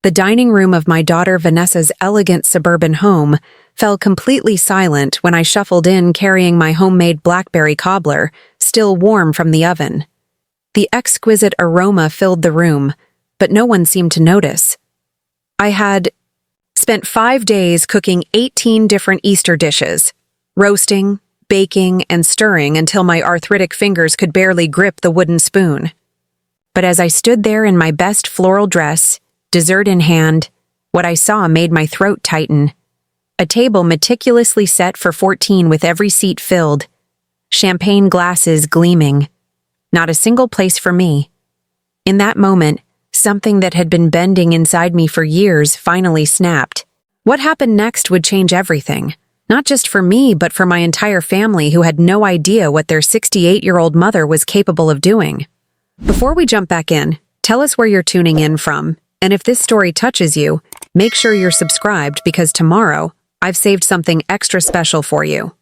The dining room of my daughter Vanessa's elegant suburban home fell completely silent when I shuffled in carrying my homemade blackberry cobbler, still warm from the oven. The exquisite aroma filled the room, but no one seemed to notice. I had spent 5 days cooking 18 different Easter dishes, roasting, baking, and stirring until my arthritic fingers could barely grip the wooden spoon. But as I stood there in my best floral dress, dessert in hand, what I saw made my throat tighten. A table meticulously set for 14 with every seat filled, champagne glasses gleaming. Not a single place for me. In that moment, something that had been bending inside me for years finally snapped. What happened next would change everything, not just for me, but for my entire family who had no idea what their 68-year-old mother was capable of doing. Before we jump back in, tell us where you're tuning in from, and if this story touches you, make sure you're subscribed because tomorrow, I've saved something extra special for you.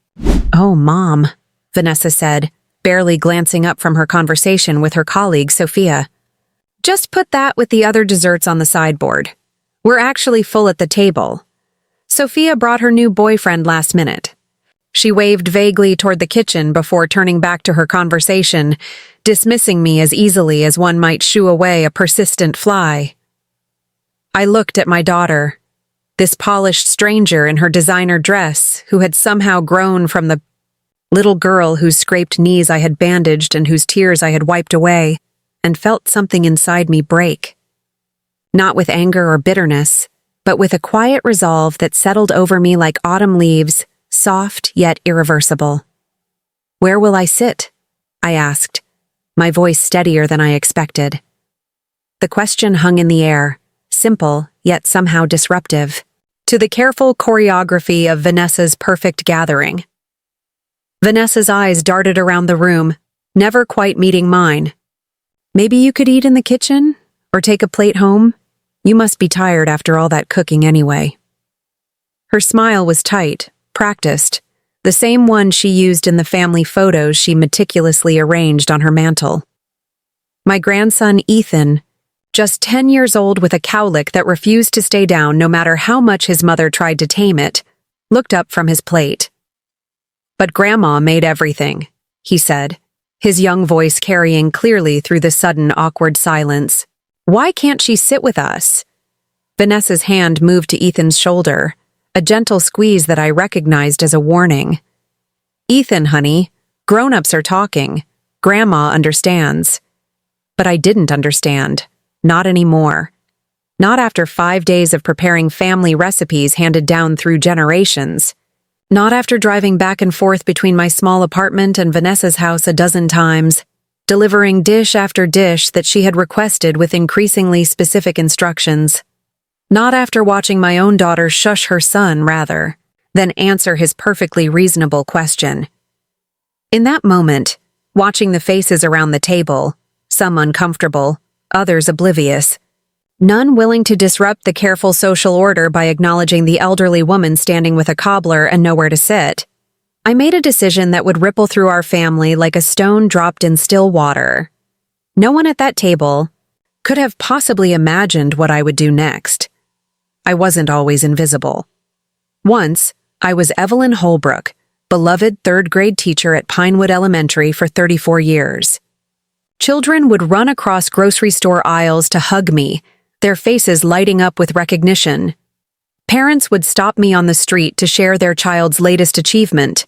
Oh, Mom, Vanessa said, barely glancing up from her conversation with her colleague, Sophia. Just put that with the other desserts on the sideboard. We're actually full at the table. Sophia brought her new boyfriend last minute. She waved vaguely toward the kitchen before turning back to her conversation, dismissing me as easily as one might shoo away a persistent fly. I looked at my daughter, this polished stranger in her designer dress who had somehow grown from the little girl whose scraped knees I had bandaged and whose tears I had wiped away, and felt something inside me break. Not with anger or bitterness, but with a quiet resolve that settled over me like autumn leaves, soft yet irreversible. "Where will I sit?" I asked, my voice steadier than I expected. The question hung in the air, simple yet somehow disruptive, to the careful choreography of Vanessa's perfect gathering. Vanessa's eyes darted around the room, never quite meeting mine. "Maybe you could eat in the kitchen? Or take a plate home? You must be tired after all that cooking anyway." Her smile was tight, practiced, the same one she used in the family photos she meticulously arranged on her mantel. My grandson Ethan, just 10 years old with a cowlick that refused to stay down no matter how much his mother tried to tame it, looked up from his plate. "But Grandma made everything," he said, his young voice carrying clearly through the sudden awkward silence. "Why can't she sit with us?" Vanessa's hand moved to Ethan's shoulder, a gentle squeeze that I recognized as a warning. "Ethan, honey, grown-ups are talking. Grandma understands." But I didn't understand. Not anymore. Not after 5 days of preparing family recipes handed down through generations. Not after driving back and forth between my small apartment and Vanessa's house a dozen times, delivering dish after dish that she had requested with increasingly specific instructions. Not after watching my own daughter shush her son, rather, than answer his perfectly reasonable question. In that moment, watching the faces around the table, some uncomfortable, others oblivious, none willing to disrupt the careful social order by acknowledging the elderly woman standing with a cobbler and nowhere to sit, I made a decision that would ripple through our family like a stone dropped in still water. No one at that table could have possibly imagined what I would do next. I wasn't always invisible. Once, I was Evelyn Holbrook, beloved third-grade teacher at Pinewood Elementary for 34 years. Children would run across grocery store aisles to hug me, their faces lighting up with recognition. Parents would stop me on the street to share their child's latest achievement,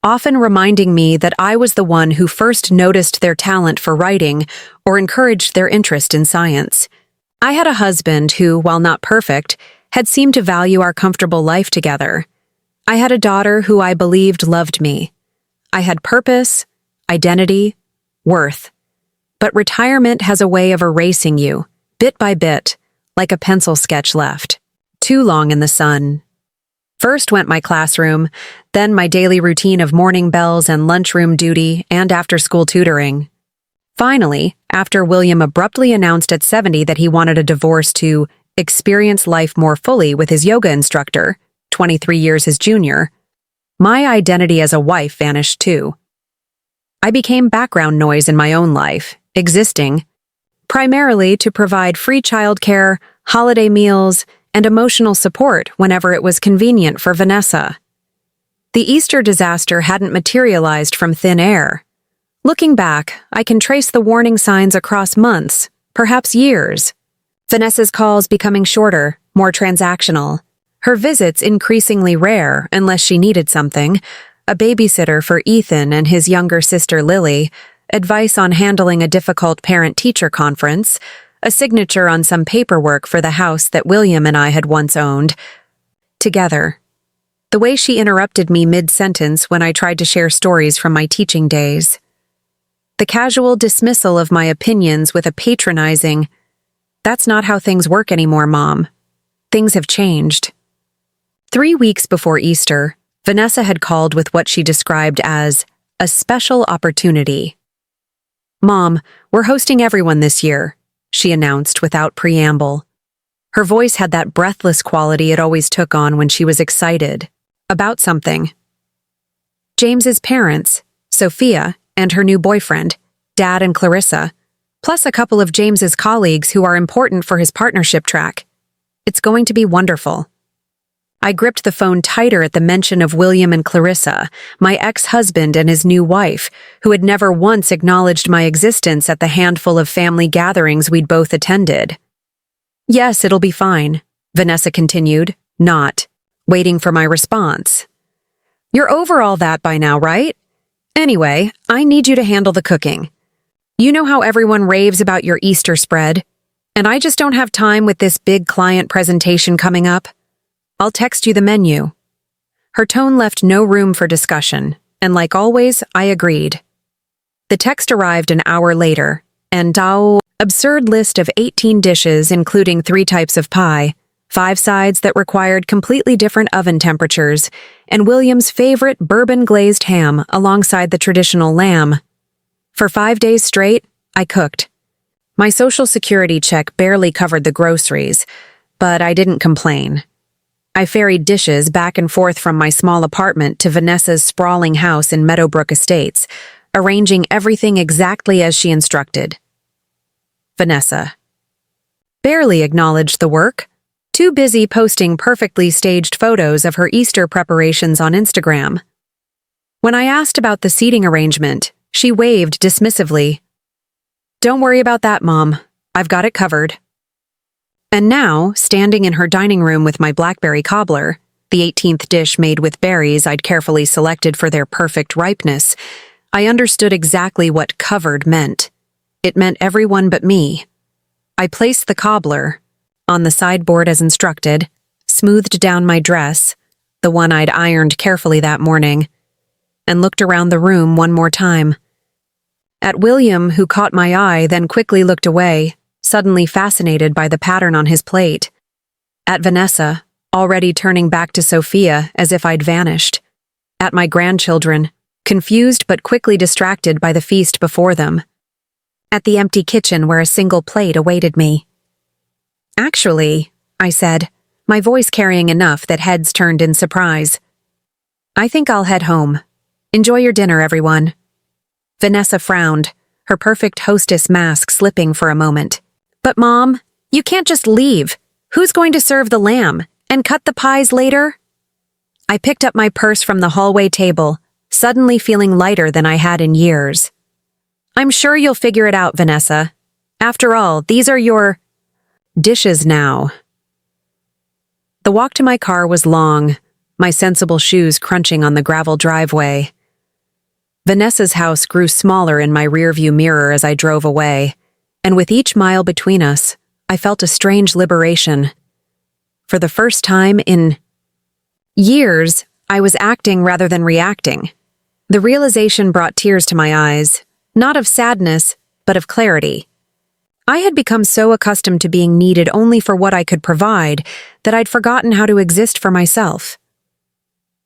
often reminding me that I was the one who first noticed their talent for writing or encouraged their interest in science. I had a husband who, while not perfect, had seemed to value our comfortable life together. I had a daughter who I believed loved me. I had purpose, identity, worth. But retirement has a way of erasing you, bit by bit, like a pencil sketch left. Too long in the sun. First went my classroom, then my daily routine of morning bells and lunchroom duty and after-school tutoring. Finally, after William abruptly announced at 70 that he wanted a divorce to experience life more fully with his yoga instructor, 23 years his junior, my identity as a wife vanished too. I became background noise in my own life, existing primarily to provide free childcare, holiday meals, and emotional support whenever it was convenient for Vanessa. The Easter disaster hadn't materialized from thin air. Looking back, I can trace the warning signs across months, perhaps years. Vanessa's calls becoming shorter, more transactional. Her visits increasingly rare unless she needed something, a babysitter for Ethan and his younger sister Lily, advice on handling a difficult parent-teacher conference, a signature on some paperwork for the house that William and I had once owned. Together. The way she interrupted me mid-sentence when I tried to share stories from my teaching days. The casual dismissal of my opinions with a patronizing, "That's not how things work anymore, Mom. Things have changed." 3 weeks before Easter, Vanessa had called with what she described as a special opportunity. "Mom, we're hosting everyone this year," she announced without preamble. Her voice had that breathless quality it always took on when she was excited about something. James's parents, Sophia, and her new boyfriend, Dad and Clarissa, plus a couple of James's colleagues who are important for his partnership track. It's going to be wonderful. I gripped the phone tighter at the mention of William and Clarissa, my ex-husband and his new wife, who had never once acknowledged my existence at the handful of family gatherings we'd both attended. "Yes, it'll be fine," Vanessa continued, not waiting for my response. "You're over all that by now, right? Anyway, I need you to handle the cooking. You know how everyone raves about your Easter spread, and I just don't have time with this big client presentation coming up. I'll text you the menu." Her tone left no room for discussion, and like always, I agreed. The text arrived an hour later, and absurd list of 18 dishes including 3 types of pie, 5 sides that required completely different oven temperatures, and William's favorite bourbon-glazed ham alongside the traditional lamb. For 5 days straight, I cooked. My Social Security check barely covered the groceries, but I didn't complain. I ferried dishes back and forth from my small apartment to Vanessa's sprawling house in Meadowbrook Estates, arranging everything exactly as she instructed. Vanessa barely acknowledged the work, too busy posting perfectly staged photos of her Easter preparations on Instagram. When I asked about the seating arrangement, she waved dismissively. "Don't worry about that, Mom. I've got it covered." And now, standing in her dining room with my blackberry cobbler, the 18th dish made with berries I'd carefully selected for their perfect ripeness, I understood exactly what covered meant. It meant everyone but me. I placed the cobbler on the sideboard as instructed, smoothed down my dress, the one I'd ironed carefully that morning, and looked around the room one more time. At William, who caught my eye, then quickly looked away, suddenly fascinated by the pattern on his plate. At Vanessa, already turning back to Sophia as if I'd vanished. At my grandchildren, confused but quickly distracted by the feast before them. At the empty kitchen where a single plate awaited me. "Actually," I said, my voice carrying enough that heads turned in surprise, "I think I'll head home. Enjoy your dinner, everyone." Vanessa frowned, her perfect hostess mask slipping for a moment. "But Mom, you can't just leave. Who's going to serve the lamb and cut the pies later?" I picked up my purse from the hallway table, suddenly feeling lighter than I had in years. "I'm sure you'll figure it out, Vanessa. After all, these are your dishes now." The walk to my car was long, my sensible shoes crunching on the gravel driveway. Vanessa's house grew smaller in my rearview mirror as I drove away, and with each mile between us, I felt a strange liberation. For the first time in years, I was acting rather than reacting. The realization brought tears to my eyes, not of sadness, but of clarity. I had become so accustomed to being needed only for what I could provide that I'd forgotten how to exist for myself.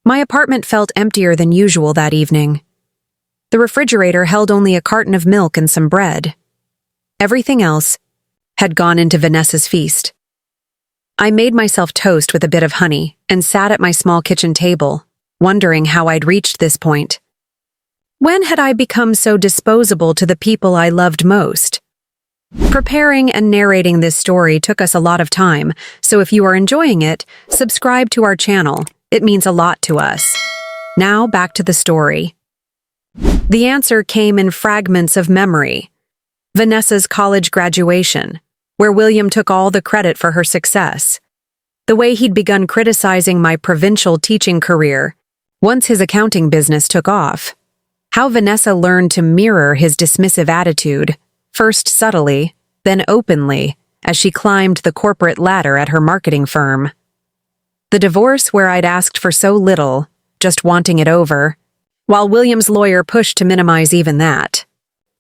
My apartment felt emptier than usual that evening. The refrigerator held only a carton of milk and some bread. Everything else had gone into Vanessa's feast. I made myself toast with a bit of honey and sat at my small kitchen table, wondering how I'd reached this point. When had I become so disposable to the people I loved most? Preparing and narrating this story took us a lot of time, so if you are enjoying it, subscribe to our channel. It means a lot to us. Now back to the story. The answer came in fragments of memory. Vanessa's college graduation, where William took all the credit for her success. The way he'd begun criticizing my provincial teaching career once his accounting business took off. How Vanessa learned to mirror his dismissive attitude, first subtly, then openly, as she climbed the corporate ladder at her marketing firm. The divorce where I'd asked for so little, just wanting it over, while William's lawyer pushed to minimize even that.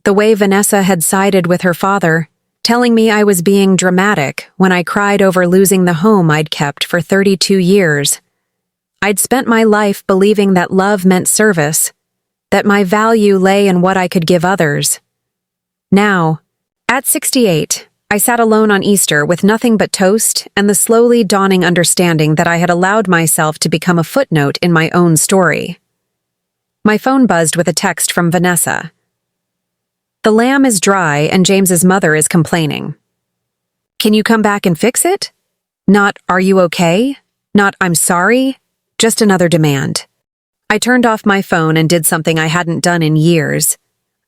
The way Vanessa had sided with her father, telling me I was being dramatic when I cried over losing the home I'd kept for 32 years. I'd spent my life believing that love meant service, that my value lay in what I could give others. Now, at 68, I sat alone on Easter with nothing but toast and the slowly dawning understanding that I had allowed myself to become a footnote in my own story. My phone buzzed with a text from Vanessa. "The lamb is dry and James's mother is complaining. Can you come back and fix it? Not, are you okay? Not, I'm sorry? Just another demand." I turned off my phone and did something I hadn't done in years.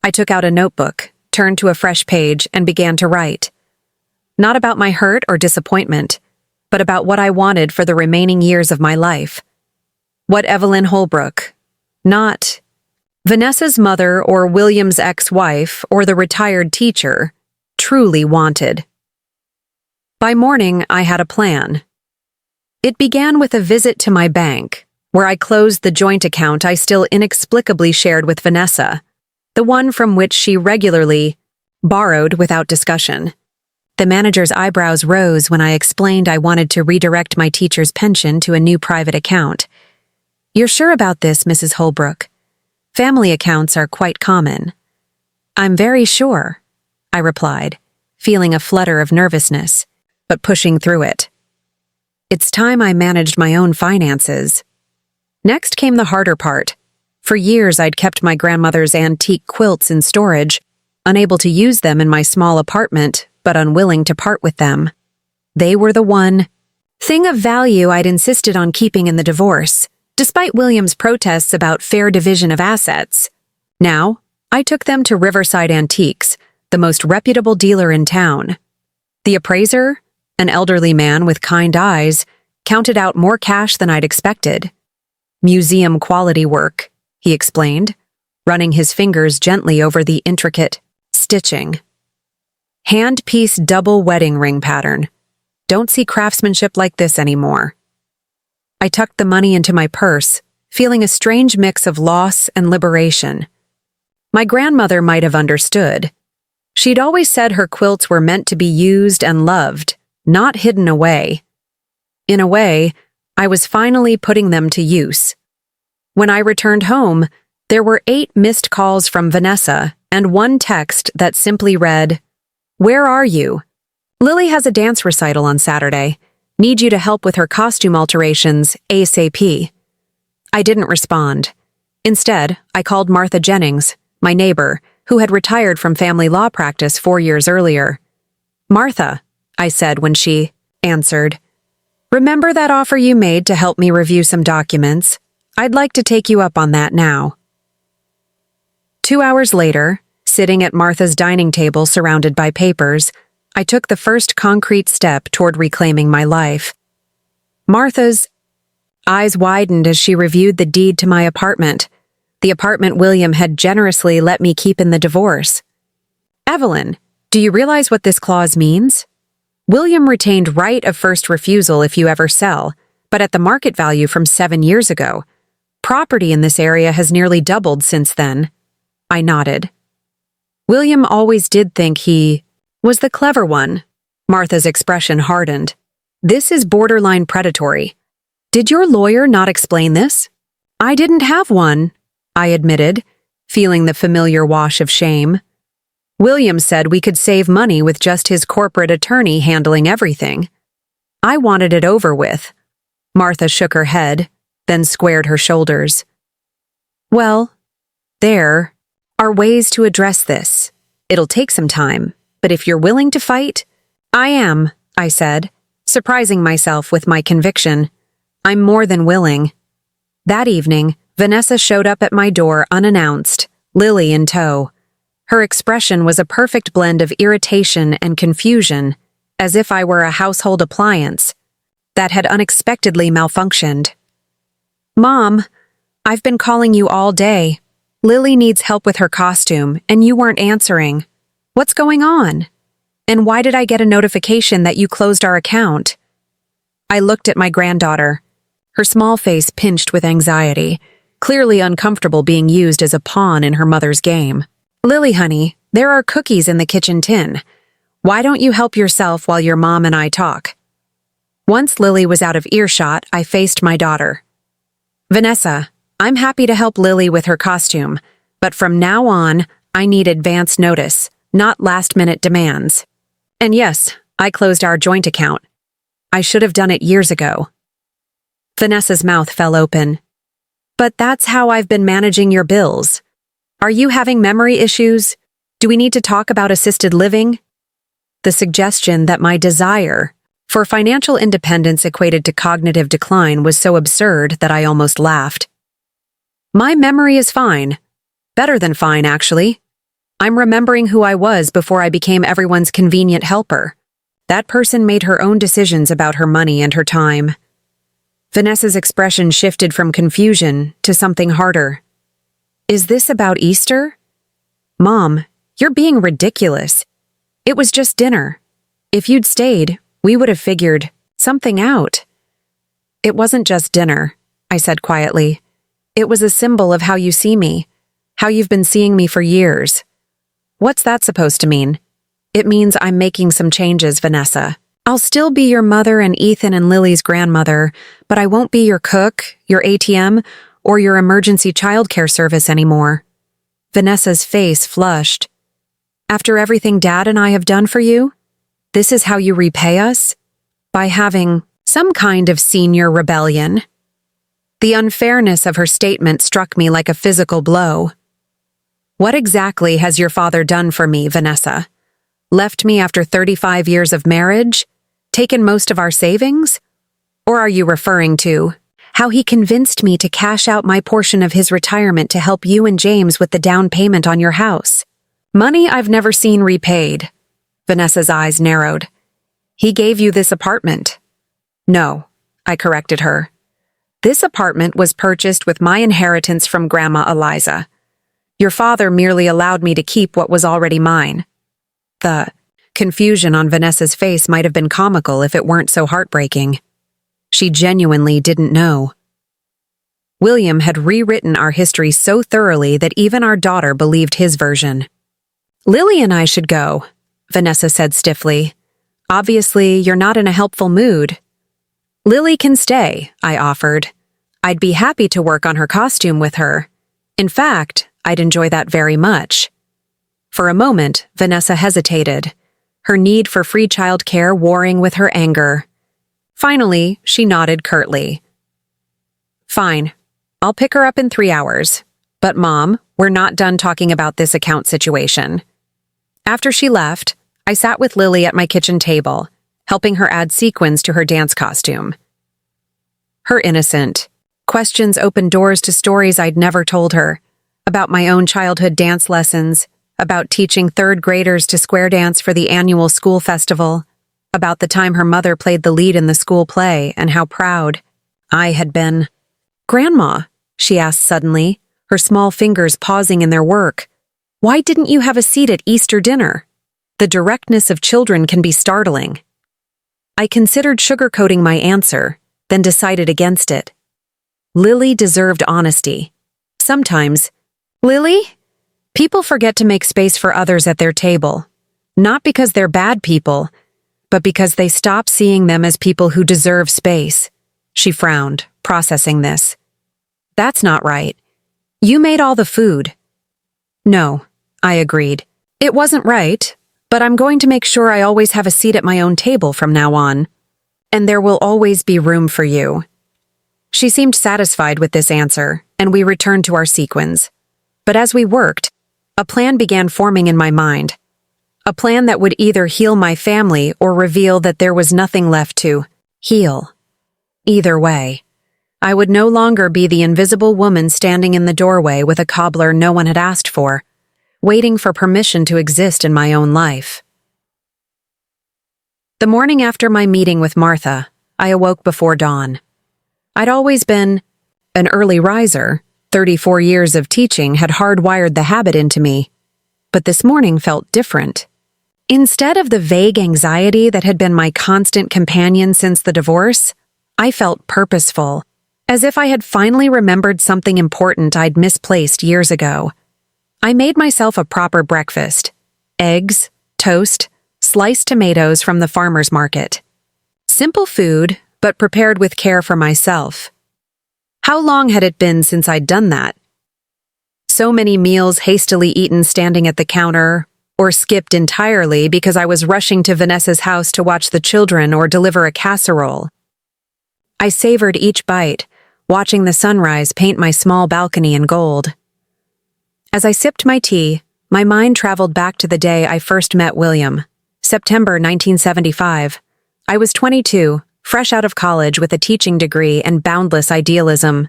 I took out a notebook, turned to a fresh page, and began to write. Not about my hurt or disappointment, but about what I wanted for the remaining years of my life. What Evelyn Holbrook, not Vanessa's mother or William's ex-wife or the retired teacher, truly wanted. By morning, I had a plan. It began with a visit to my bank, where I closed the joint account I still inexplicably shared with Vanessa, the one from which she regularly borrowed without discussion. The manager's eyebrows rose when I explained I wanted to redirect my teacher's pension to a new private account. "You're sure about this, Mrs. Holbrook? Family accounts are quite common." "I'm very sure," I replied, feeling a flutter of nervousness, but pushing through it. It's time I managed my own finances. Next came the harder part. For years, I'd kept my grandmother's antique quilts in storage, unable to use them in my small apartment, but unwilling to part with them. They were the one thing of value I'd insisted on keeping in the divorce, despite William's protests about fair division of assets. Now, I took them to Riverside Antiques, the most reputable dealer in town. The appraiser, an elderly man with kind eyes, counted out more cash than I'd expected. "Museum-quality work," he explained, running his fingers gently over the intricate stitching. "Hand-piece double wedding ring pattern. Don't see craftsmanship like this anymore." I tucked the money into my purse, feeling a strange mix of loss and liberation. My grandmother might have understood. She'd always said her quilts were meant to be used and loved, not hidden away. In a way, I was finally putting them to use. When I returned home, there were 8 missed calls from Vanessa and one text that simply read, "Where are you? Lily has a dance recital on Saturday. Need you to help with her costume alterations ASAP." I didn't respond. Instead, I called Martha Jennings, my neighbor, who had retired from family law practice 4 years earlier. "Martha," I said when she answered, "remember that offer you made to help me review some documents? I'd like to take you up on that now." 2 hours later, sitting at Martha's dining table surrounded by papers, I took the first concrete step toward reclaiming my life. Martha's eyes widened as she reviewed the deed to my apartment, the apartment William had generously let me keep in the divorce. "Evelyn, do you realize what this clause means? William retained right of first refusal if you ever sell, but at the market value from 7 years ago. Property in this area has nearly doubled since then." I nodded. "William always did think he was the clever one." Martha's expression hardened. "This is borderline predatory. Did your lawyer not explain this?" "I didn't have one," I admitted, feeling the familiar wash of shame. "William said we could save money with just his corporate attorney handling everything. I wanted it over with." Martha shook her head, then squared her shoulders. "Well, there are ways to address this. It'll take some time, but if you're willing to fight, I am, I said, surprising myself with my conviction. I'm more than willing. That evening, Vanessa showed up at my door unannounced, Lily in tow. Her expression was a perfect blend of irritation and confusion, as if I were a household appliance that had unexpectedly malfunctioned. Mom, I've been calling you all day. Lily needs help with her costume, and you weren't answering. What's going on? And why did I get a notification that you closed our account? I looked at my granddaughter, her small face pinched with anxiety, clearly uncomfortable being used as a pawn in her mother's game. Lily, honey, there are cookies in the kitchen tin. Why don't you help yourself while your mom and I talk? Once Lily was out of earshot, I faced my daughter. Vanessa, I'm happy to help Lily with her costume, but from now on, I need advance notice, not last-minute demands. And yes, I closed our joint account. I should have done it years ago. Vanessa's mouth fell open. But that's how I've been managing your bills. Are you having memory issues? Do we need to talk about assisted living? The suggestion that my desire for financial independence equated to cognitive decline was so absurd that I almost laughed. My memory is fine. Better than fine, actually. I'm remembering who I was before I became everyone's convenient helper. That person made her own decisions about her money and her time. Vanessa's expression shifted from confusion to something harder. Is this about Easter? Mom, you're being ridiculous. It was just dinner. If you'd stayed, we would have figured something out. It wasn't just dinner, I said quietly. It was a symbol of how you see me, how you've been seeing me for years. What's that supposed to mean? It means I'm making some changes, Vanessa. I'll still be your mother and Ethan and Lily's grandmother, but I won't be your cook, your ATM, or your emergency childcare service anymore. Vanessa's face flushed. After everything Dad and I have done for you, this is how you repay us? By having some kind of senior rebellion. The unfairness of her statement struck me like a physical blow. What exactly has your father done for me, Vanessa? Left me after 35 years of marriage? Taken most of our savings? Or are you referring to how he convinced me to cash out my portion of his retirement to help you and James with the down payment on your house? Money I've never seen repaid. Vanessa's eyes narrowed. He gave you this apartment. No, I corrected her. This apartment was purchased with my inheritance from Grandma Eliza. Your father merely allowed me to keep what was already mine. The confusion on Vanessa's face might have been comical if it weren't so heartbreaking. She genuinely didn't know. William had rewritten our history so thoroughly that even our daughter believed his version. Lily and I should go, Vanessa said stiffly. Obviously, you're not in a helpful mood. Lily can stay, I offered. I'd be happy to work on her costume with her. In fact, I'd enjoy that very much. For a moment, Vanessa hesitated, her need for free childcare warring with her anger. Finally, she nodded curtly. Fine. I'll pick her up in 3 hours. But Mom, we're not done talking about this account situation. After she left, I sat with Lily at my kitchen table, helping her add sequins to her dance costume. Her innocent questions opened doors to stories I'd never told her, about my own childhood dance lessons, about teaching third graders to square dance for the annual school festival, about the time her mother played the lead in the school play and how proud I had been. Grandma, she asked suddenly, her small fingers pausing in their work, why didn't you have a seat at Easter dinner? The directness of children can be startling. I considered sugarcoating my answer, then decided against it. Lily deserved honesty. Sometimes, Lily? People forget to make space for others at their table, not because they're bad people, but because they stop seeing them as people who deserve space. She frowned, processing this. That's not right. You made all the food. No, I agreed. It wasn't right, but I'm going to make sure I always have a seat at my own table from now on. And there will always be room for you. She seemed satisfied with this answer, and we returned to our sequins. But as we worked, a plan began forming in my mind. A plan that would either heal my family or reveal that there was nothing left to heal. Either way, I would no longer be the invisible woman standing in the doorway with a cobbler no one had asked for, waiting for permission to exist in my own life. The morning after my meeting with Martha, I awoke before dawn. I'd always been an early riser. 34 years of teaching had hardwired the habit into me, but this morning felt different. Instead of the vague anxiety that had been my constant companion since the divorce, I felt purposeful, as if I had finally remembered something important I'd misplaced years ago. I made myself a proper breakfast: eggs, toast, sliced tomatoes from the farmer's market. Simple food, but prepared with care for myself. How long had it been since I'd done that? So many meals hastily eaten standing at the counter, or skipped entirely because I was rushing to Vanessa's house to watch the children or deliver a casserole. I savored each bite, watching the sunrise paint my small balcony in gold. As I sipped my tea, my mind traveled back to the day I first met William, September 1975. I was 22, fresh out of college with a teaching degree and boundless idealism.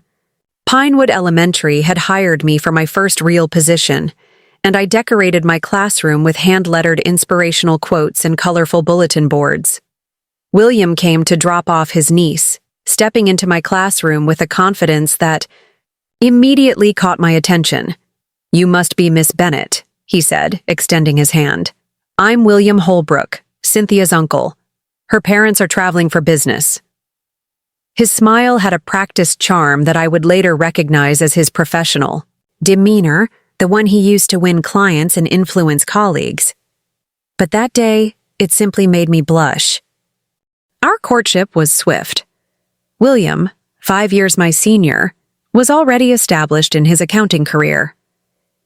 Pinewood Elementary had hired me for my first real position, and I decorated my classroom with hand-lettered inspirational quotes and colorful bulletin boards. William came to drop off his niece, stepping into my classroom with a confidence that immediately caught my attention. "You must be Miss Bennett," he said, extending his hand. "I'm William Holbrook, Cynthia's uncle. Her parents are traveling for business." His smile had a practiced charm that I would later recognize as his professional demeanor, the one he used to win clients and influence colleagues. But that day, it simply made me blush. Our courtship was swift. William, 5 years my senior, was already established in his accounting career.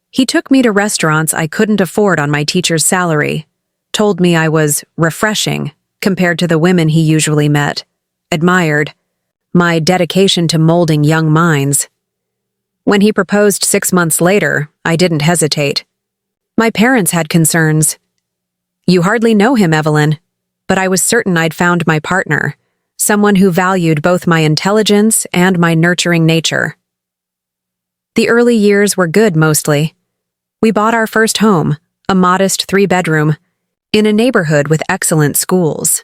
He took me to restaurants I couldn't afford on my teacher's salary, told me I was refreshing compared to the women he usually met, admired my dedication to molding young minds. When he proposed 6 months later, I didn't hesitate. My parents had concerns. "You hardly know him, Evelyn," but I was certain I'd found my partner, someone who valued both my intelligence and my nurturing nature. The early years were good mostly. We bought our first home, a modest 3-bedroom, in a neighborhood with excellent schools.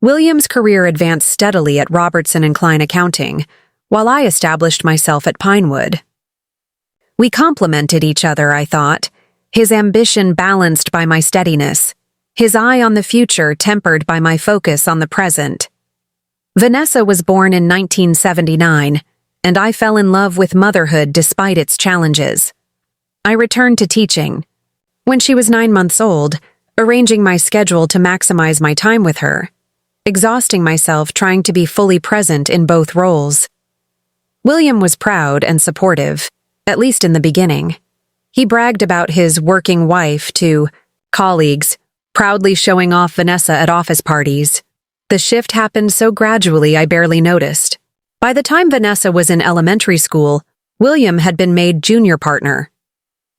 William's career advanced steadily at Robertson & Klein Accounting, while I established myself at Pinewood. We complemented each other, I thought, his ambition balanced by my steadiness, his eye on the future tempered by my focus on the present. Vanessa was born in 1979, and I fell in love with motherhood despite its challenges. I returned to teaching. When she was 9 months old, arranging my schedule to maximize my time with her, exhausting myself trying to be fully present in both roles. William was proud and supportive, at least in the beginning. He bragged about his working wife to colleagues, proudly showing off Vanessa at office parties. The shift happened so gradually I barely noticed. By the time Vanessa was in elementary school, William had been made junior partner.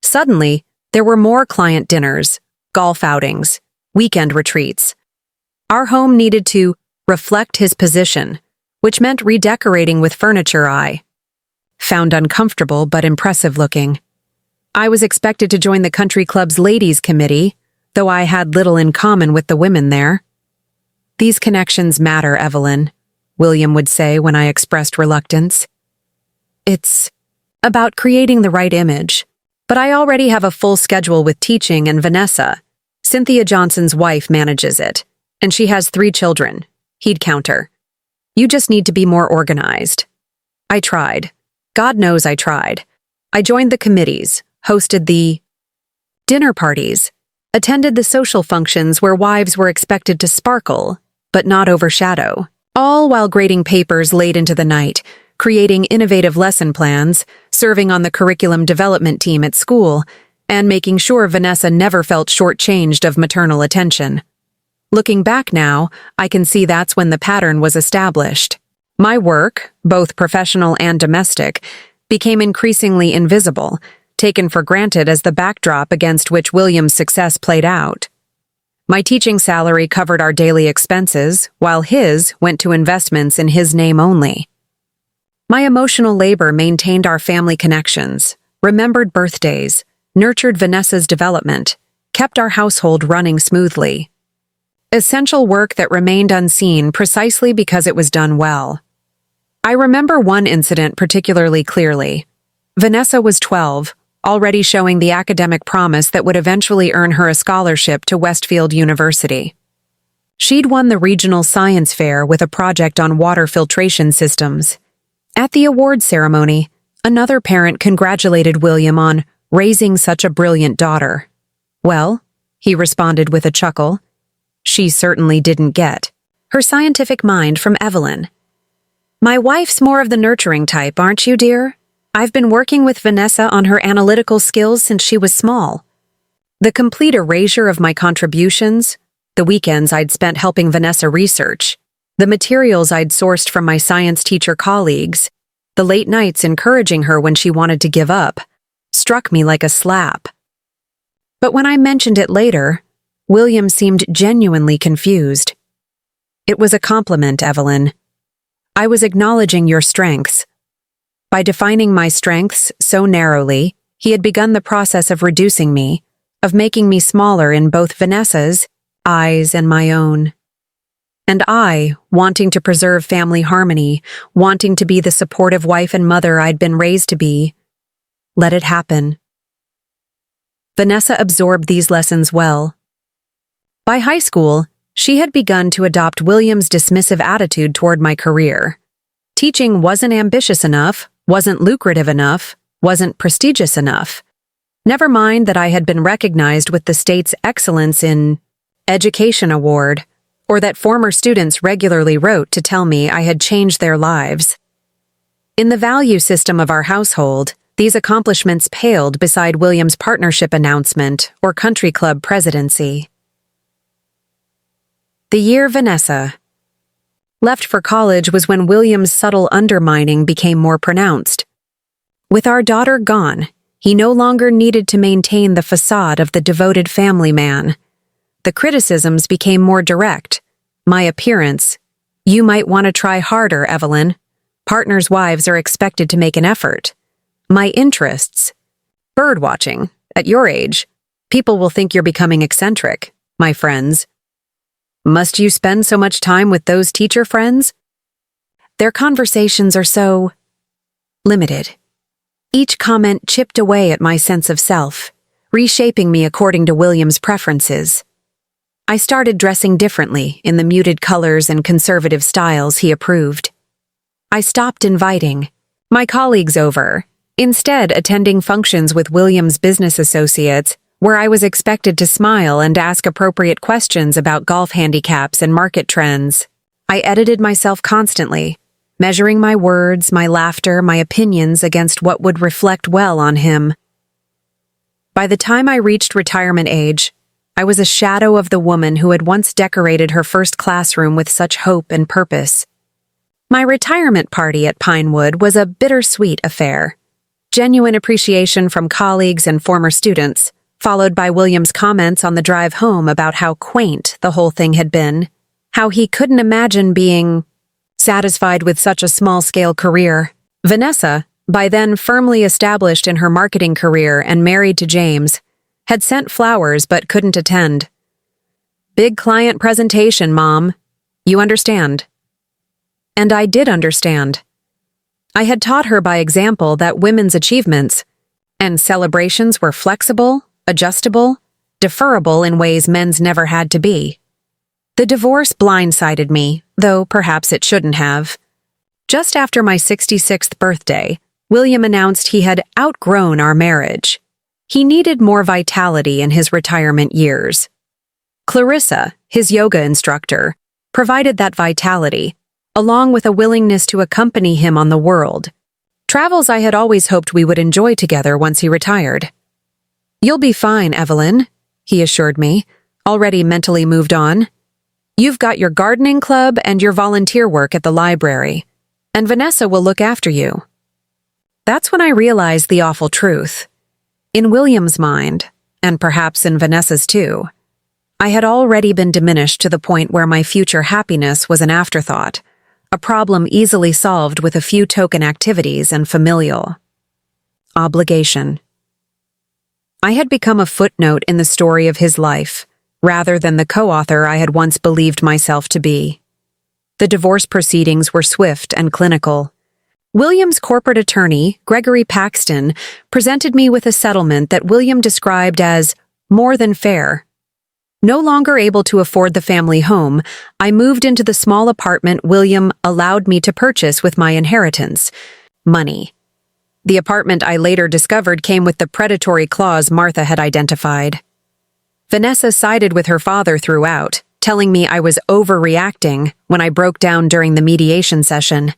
Suddenly, there were more client dinners, golf outings, weekend retreats. Our home needed to reflect his position, which meant redecorating with furniture I found uncomfortable but impressive looking. I was expected to join the country club's ladies' committee, though I had little in common with the women there. "These connections matter, Evelyn," William would say when I expressed reluctance. "It's about creating the right image, but I already have a full schedule with teaching and Vanessa. Cynthia Johnson's wife manages it, and she has 3 children," he'd counter. "You just need to be more organized." I tried. God knows I tried. I joined the committees, hosted the dinner parties, attended the social functions where wives were expected to sparkle, but not overshadow, all while grading papers late into the night, creating innovative lesson plans, serving on the curriculum development team at school, and making sure Vanessa never felt shortchanged of maternal attention. Looking back now, I can see that's when the pattern was established. My work, both professional and domestic, became increasingly invisible, taken for granted as the backdrop against which William's success played out. My teaching salary covered our daily expenses, while his went to investments in his name only. My emotional labor maintained our family connections, remembered birthdays, nurtured Vanessa's development, kept our household running smoothly. Essential work that remained unseen precisely because it was done well. I remember one incident particularly clearly. Vanessa was 12, already showing the academic promise that would eventually earn her a scholarship to Westfield University. She'd won the regional science fair with a project on water filtration systems. At the award ceremony, another parent congratulated William on raising such a brilliant daughter. Well, he responded with a chuckle, she certainly didn't get her scientific mind from Evelyn. My wife's more of the nurturing type, aren't you, dear? I've been working with Vanessa on her analytical skills since she was small. The complete erasure of my contributions, the weekends I'd spent helping Vanessa research, the materials I'd sourced from my science teacher colleagues, the late nights encouraging her when she wanted to give up, struck me like a slap. But when I mentioned it later, William seemed genuinely confused. It was a compliment, Evelyn. I was acknowledging your strengths. By defining my strengths so narrowly, he had begun the process of reducing me, of making me smaller in both Vanessa's eyes and my own. And I, wanting to preserve family harmony, wanting to be the supportive wife and mother I'd been raised to be, let it happen. Vanessa absorbed these lessons well. By high school, she had begun to adopt William's dismissive attitude toward my career. Teaching wasn't ambitious enough, wasn't lucrative enough, wasn't prestigious enough. Never mind that I had been recognized with the state's Excellence in Education Award, or that former students regularly wrote to tell me I had changed their lives. In the value system of our household, these accomplishments paled beside William's partnership announcement or country club presidency. The year Vanessa left for college was when William's subtle undermining became more pronounced. With our daughter gone, he no longer needed to maintain the facade of the devoted family man. The criticisms became more direct. My appearance, you might want to try harder, Evelyn. Partners' wives are expected to make an effort. My interests, bird watching, at your age, people will think you're becoming eccentric, my friends. Must you spend so much time with those teacher friends? Their conversations are so limited. Each comment chipped away at my sense of self, reshaping me according to William's preferences. I started dressing differently in the muted colors and conservative styles he approved. I stopped inviting my colleagues over, instead attending functions with William's business associates where I was expected to smile and ask appropriate questions about golf handicaps and market trends. I edited myself constantly, measuring my words, my laughter, my opinions against what would reflect well on him. By the time I reached retirement age, I was a shadow of the woman who had once decorated her first classroom with such hope and purpose. My retirement party at Pinewood was a bittersweet affair. Genuine appreciation from colleagues and former students, followed by William's comments on the drive home about how quaint the whole thing had been, how he couldn't imagine being satisfied with such a small-scale career. Vanessa, by then firmly established in her marketing career and married to James, had sent flowers but couldn't attend. Big client presentation, Mom. You understand. And I did understand. I had taught her by example that women's achievements and celebrations were flexible, adjustable, deferrable in ways men's never had to be. The divorce blindsided me, though perhaps it shouldn't have. Just after my 66th birthday, William announced he had outgrown our marriage. He needed more vitality in his retirement years. Clarissa, his yoga instructor, provided that vitality, along with a willingness to accompany him on the world. Travels I had always hoped we would enjoy together once he retired. You'll be fine, Evelyn, he assured me, already mentally moved on. You've got your gardening club and your volunteer work at the library, and Vanessa will look after you. That's when I realized the awful truth. In William's mind, and perhaps in Vanessa's too, I had already been diminished to the point where my future happiness was an afterthought, a problem easily solved with a few token activities and familial obligation. I had become a footnote in the story of his life, rather than the co-author I had once believed myself to be. The divorce proceedings were swift and clinical. William's corporate attorney, Gregory Paxton, presented me with a settlement that William described as more than fair. No longer able to afford the family home, I moved into the small apartment William allowed me to purchase with my inheritance, money. The apartment I later discovered came with the predatory clause Martha had identified. Vanessa sided with her father throughout, telling me I was overreacting when I broke down during the mediation session.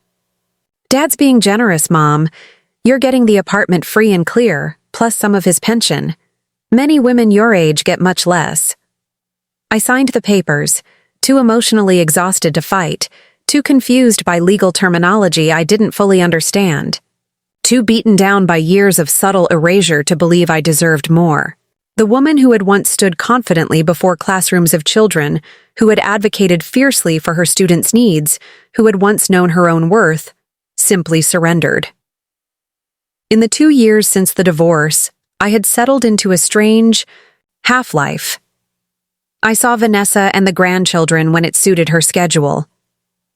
"Dad's being generous, Mom. You're getting the apartment free and clear, plus some of his pension. Many women your age get much less." I signed the papers, too emotionally exhausted to fight, too confused by legal terminology I didn't fully understand, too beaten down by years of subtle erasure to believe I deserved more. The woman who had once stood confidently before classrooms of children, who had advocated fiercely for her students' needs, who had once known her own worth, simply surrendered. In the 2 years since the divorce, I had settled into a strange half-life. I saw Vanessa and the grandchildren when it suited her schedule.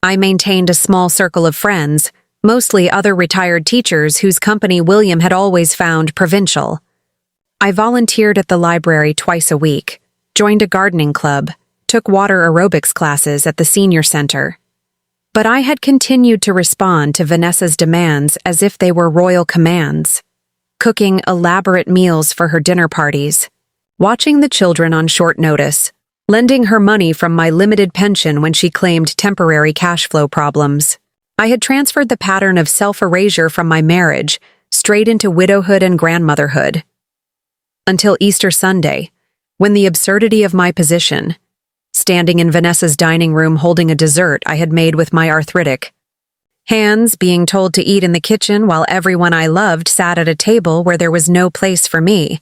I maintained a small circle of friends, mostly other retired teachers whose company William had always found provincial. I volunteered at the library twice a week, joined a gardening club, took water aerobics classes at the senior center. But I had continued to respond to Vanessa's demands as if they were royal commands, cooking elaborate meals for her dinner parties, watching the children on short notice, lending her money from my limited pension when she claimed temporary cash flow problems. I had transferred the pattern of self-erasure from my marriage straight into widowhood and grandmotherhood. Until Easter Sunday, when the absurdity of my position, standing in Vanessa's dining room holding a dessert I had made with my arthritic hands, being told to eat in the kitchen while everyone I loved sat at a table where there was no place for me,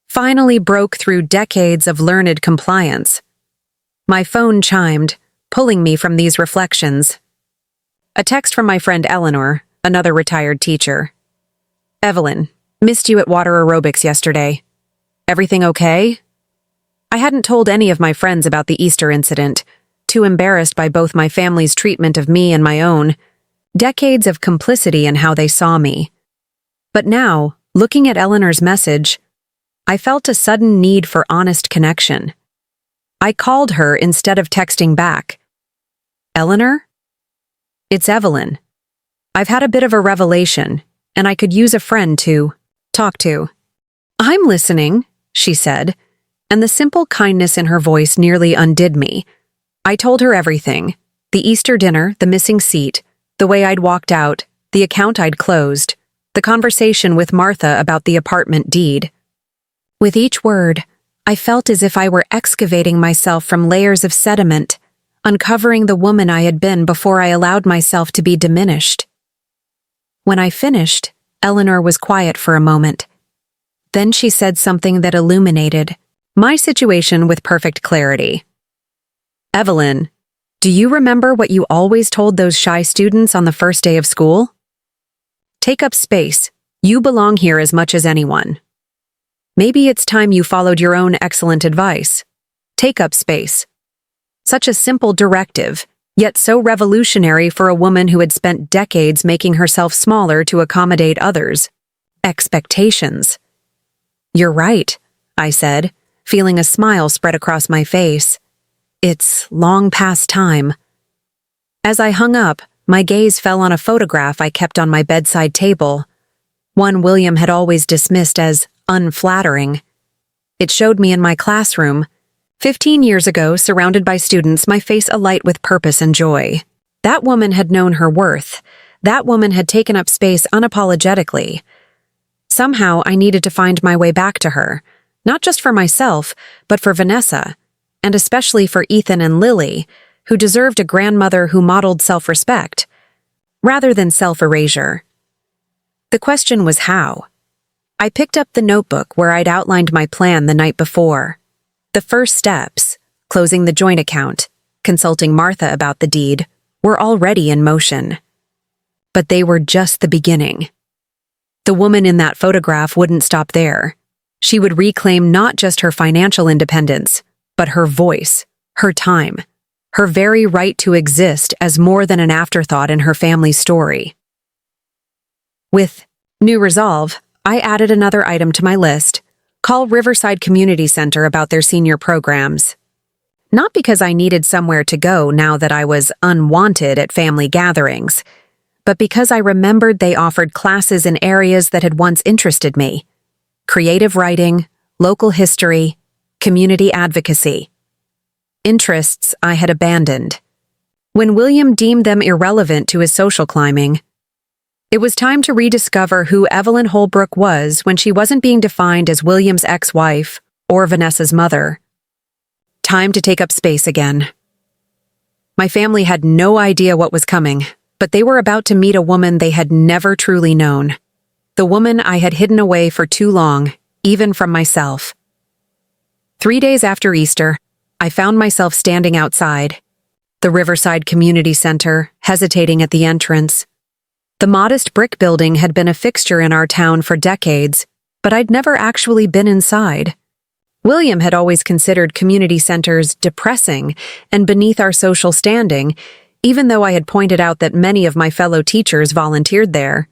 finally broke through decades of learned compliance. My phone chimed, pulling me from these reflections. A text from my friend Eleanor, another retired teacher. "Evelyn, missed you at water aerobics yesterday. Everything okay?" I hadn't told any of my friends about the Easter incident, too embarrassed by both my family's treatment of me and my own, decades of complicity in how they saw me. But now, looking at Eleanor's message, I felt a sudden need for honest connection. I called her instead of texting back. "Eleanor? It's Evelyn. I've had a bit of a revelation, and I could use a friend to talk to." "I'm listening," she said, and the simple kindness in her voice nearly undid me. I told her everything: the Easter dinner, the missing seat, the way I'd walked out, the account I'd closed, the conversation with Martha about the apartment deed. With each word, I felt as if I were excavating myself from layers of sediment, uncovering the woman I had been before I allowed myself to be diminished. When I finished, Eleanor was quiet for a moment. Then she said something that illuminated my situation with perfect clarity. "Evelyn, do you remember what you always told those shy students on the first day of school? Take up space. You belong here as much as anyone. Maybe it's time you followed your own excellent advice. Take up space." Such a simple directive, yet so revolutionary for a woman who had spent decades making herself smaller to accommodate others' expectations. "You're right," I said, feeling a smile spread across my face. "It's long past time." As I hung up, my gaze fell on a photograph I kept on my bedside table, one William had always dismissed as unflattering. It showed me in my classroom, 15 years ago, surrounded by students, my face alight with purpose and joy. That woman had known her worth. That woman had taken up space unapologetically. Somehow I needed to find my way back to her, not just for myself, but for Vanessa, and especially for Ethan and Lily, who deserved a grandmother who modeled self-respect, rather than self-erasure. The question was how. I picked up the notebook where I'd outlined my plan the night before. The first steps, closing the joint account, consulting Martha about the deed, were already in motion. But they were just the beginning. The woman in that photograph wouldn't stop there. She would reclaim not just her financial independence, but her voice, her time, her very right to exist as more than an afterthought in her family's story. With new resolve, I added another item to my list: call Riverside Community Center about their senior programs. Not because I needed somewhere to go now that I was unwanted at family gatherings, but because I remembered they offered classes in areas that had once interested me: creative writing, local history, community advocacy. Interests I had abandoned. When William deemed them irrelevant to his social climbing, it was time to rediscover who Evelyn Holbrook was when she wasn't being defined as William's ex-wife or Vanessa's mother. Time to take up space again. My family had no idea what was coming, but they were about to meet a woman they had never truly known. The woman I had hidden away for too long, even from myself. 3 days after Easter, I found myself standing outside the Riverside Community Center, hesitating at the entrance. The modest brick building had been a fixture in our town for decades, but I'd never actually been inside. William had always considered community centers depressing and beneath our social standing, even though I had pointed out that many of my fellow teachers volunteered there.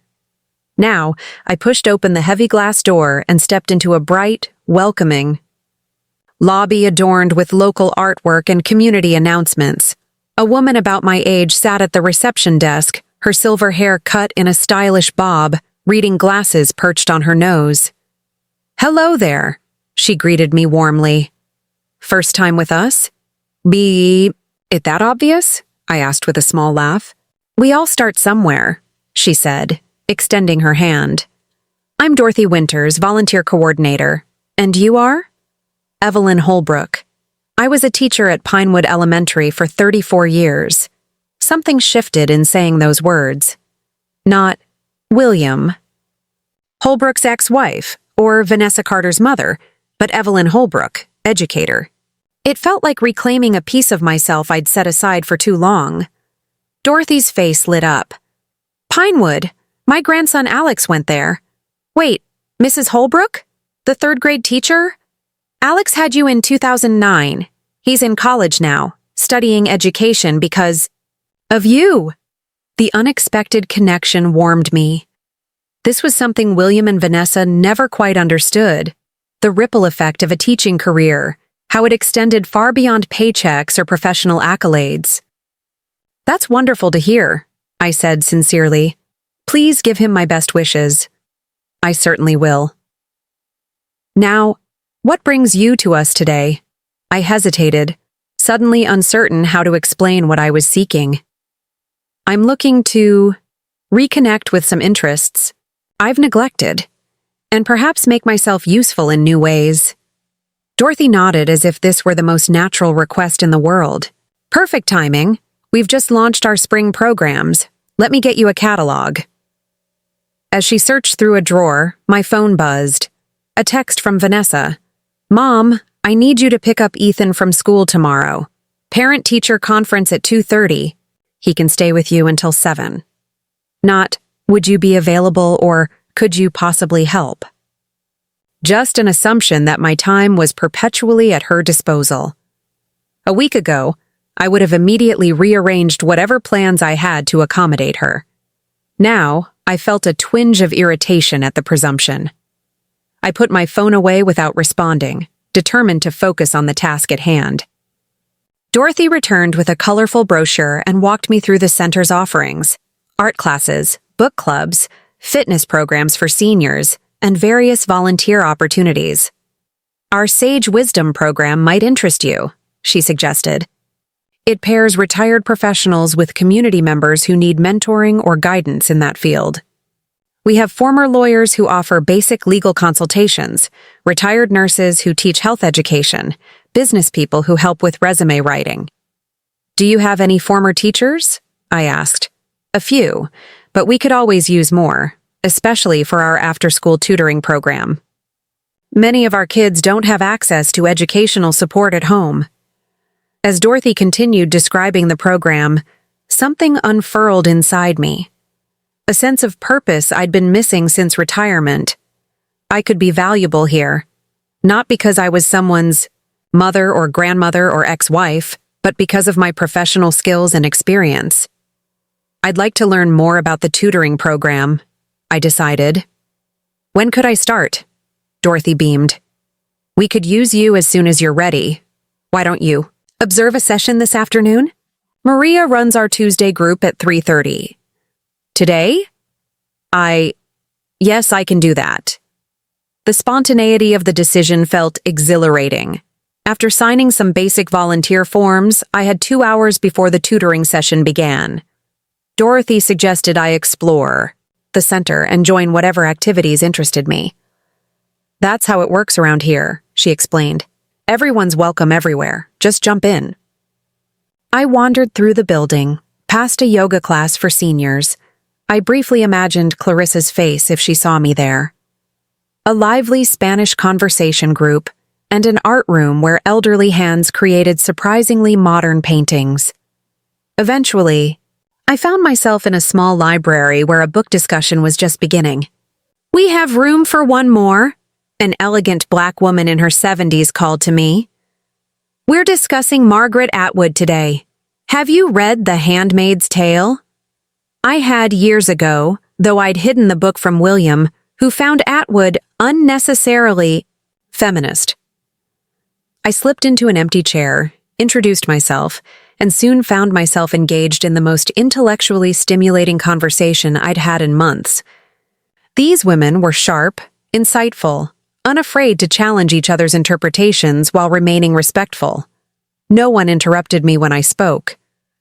Now, I pushed open the heavy glass door and stepped into a bright, welcoming lobby adorned with local artwork and community announcements. A woman about my age sat at the reception desk, her silver hair cut in a stylish bob, reading glasses perched on her nose. "Hello there," she greeted me warmly. "First time with us? It that obvious?" I asked with a small laugh. "We all start somewhere," she said, extending her hand. "I'm Dorothy Winters, volunteer coordinator. And you are?" "Evelyn Holbrook. I was a teacher at Pinewood Elementary for 34 years. Something shifted in saying those words. Not William Holbrook's ex-wife or Vanessa Carter's mother, but Evelyn Holbrook, educator. It felt like reclaiming a piece of myself I'd set aside for too long. Dorothy's face lit up. "Pinewood? My grandson Alex went there. Wait, Mrs. Holbrook? The third-grade teacher? Alex had you in 2009. He's in college now, studying education because of you." The unexpected connection warmed me. This was something William and Vanessa never quite understood: the ripple effect of a teaching career, how it extended far beyond paychecks or professional accolades. "That's wonderful to hear," I said sincerely. "Please give him my best wishes." "I certainly will." "Now, what brings you to us today?" I hesitated, suddenly uncertain how to explain what I was seeking. "I'm looking to reconnect with some interests I've neglected, and perhaps make myself useful in new ways." Dorothy nodded as if this were the most natural request in the world. "Perfect timing. We've just launched our spring programs. Let me get you a catalog." As she searched through a drawer, my phone buzzed. A text from Vanessa. "Mom, I need you to pick up Ethan from school tomorrow. Parent-teacher conference at 2:30. He can stay with you until 7. Not, would you be available or could you possibly help? Just an assumption that my time was perpetually at her disposal. A week ago, I would have immediately rearranged whatever plans I had to accommodate her. Now, I felt a twinge of irritation at the presumption. I put my phone away without responding, determined to focus on the task at hand. Dorothy returned with a colorful brochure and walked me through the center's offerings: art classes, book clubs, fitness programs for seniors, and various volunteer opportunities. "Our Sage Wisdom program might interest you," she suggested. "It pairs retired professionals with community members who need mentoring or guidance in that field. We have former lawyers who offer basic legal consultations, retired nurses who teach health education, business people who help with resume writing." "Do you have any former teachers?" I asked. "A few, but we could always use more. especially for our after-school tutoring program. Many of our kids don't have access to educational support at home. As Dorothy continued describing the program, something unfurled inside me. A sense of purpose I'd been missing since retirement. I could be valuable here, not because I was someone's mother or grandmother or ex-wife, but because of my professional skills and experience. I'd like to learn more about the tutoring program, I decided. When could I start? Dorothy beamed. We could use you as soon as you're ready. Why don't you observe a session this afternoon? Maria runs our Tuesday group at 3:30. Today? Yes, I can do that. The spontaneity of the decision felt exhilarating. After signing some basic volunteer forms, I had 2 hours before the tutoring session began. Dorothy suggested I explore the center and join whatever activities interested me. That's how it works around here, she explained. Everyone's welcome everywhere. Just jump in. I wandered through the building, past a yoga class for seniors. I briefly imagined Clarissa's face if she saw me there. A lively Spanish conversation group, and an art room where elderly hands created surprisingly modern paintings. Eventually, I found myself in a small library where a book discussion was just beginning. We have room for one more, an elegant black woman in her 70s called to me. We're discussing Margaret Atwood today. Have you read The Handmaid's Tale? I had years ago, though I'd hidden the book from William, who found Atwood unnecessarily feminist. I slipped into an empty chair, introduced myself, and soon found myself engaged in the most intellectually stimulating conversation I'd had in months. These women were sharp, insightful, unafraid to challenge each other's interpretations while remaining respectful. No one interrupted me when I spoke.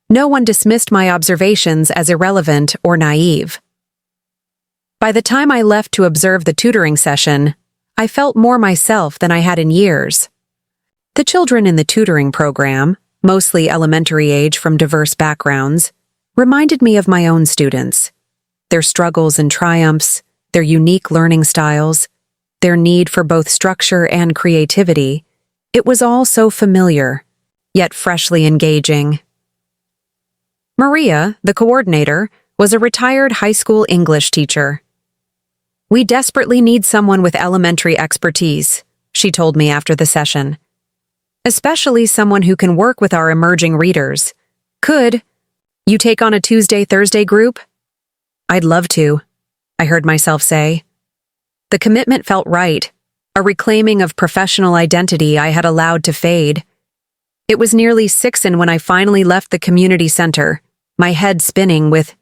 No one dismissed my observations as irrelevant or naive. By the time I left to observe the tutoring session, I felt more myself than I had in years. The children in the tutoring program, mostly elementary age from diverse backgrounds, reminded me of my own students. Their struggles and triumphs, their unique learning styles, their need for both structure and creativity, it was all so familiar, yet freshly engaging. Maria, the coordinator, was a retired high school English teacher. We desperately need someone with elementary expertise, she told me after the session. Especially someone who can work with our emerging readers. Could you take on a Tuesday-Thursday group? I'd love to, I heard myself say. The commitment felt right, a reclaiming of professional identity I had allowed to fade. It was nearly 6 when I finally left the community center, my head spinning with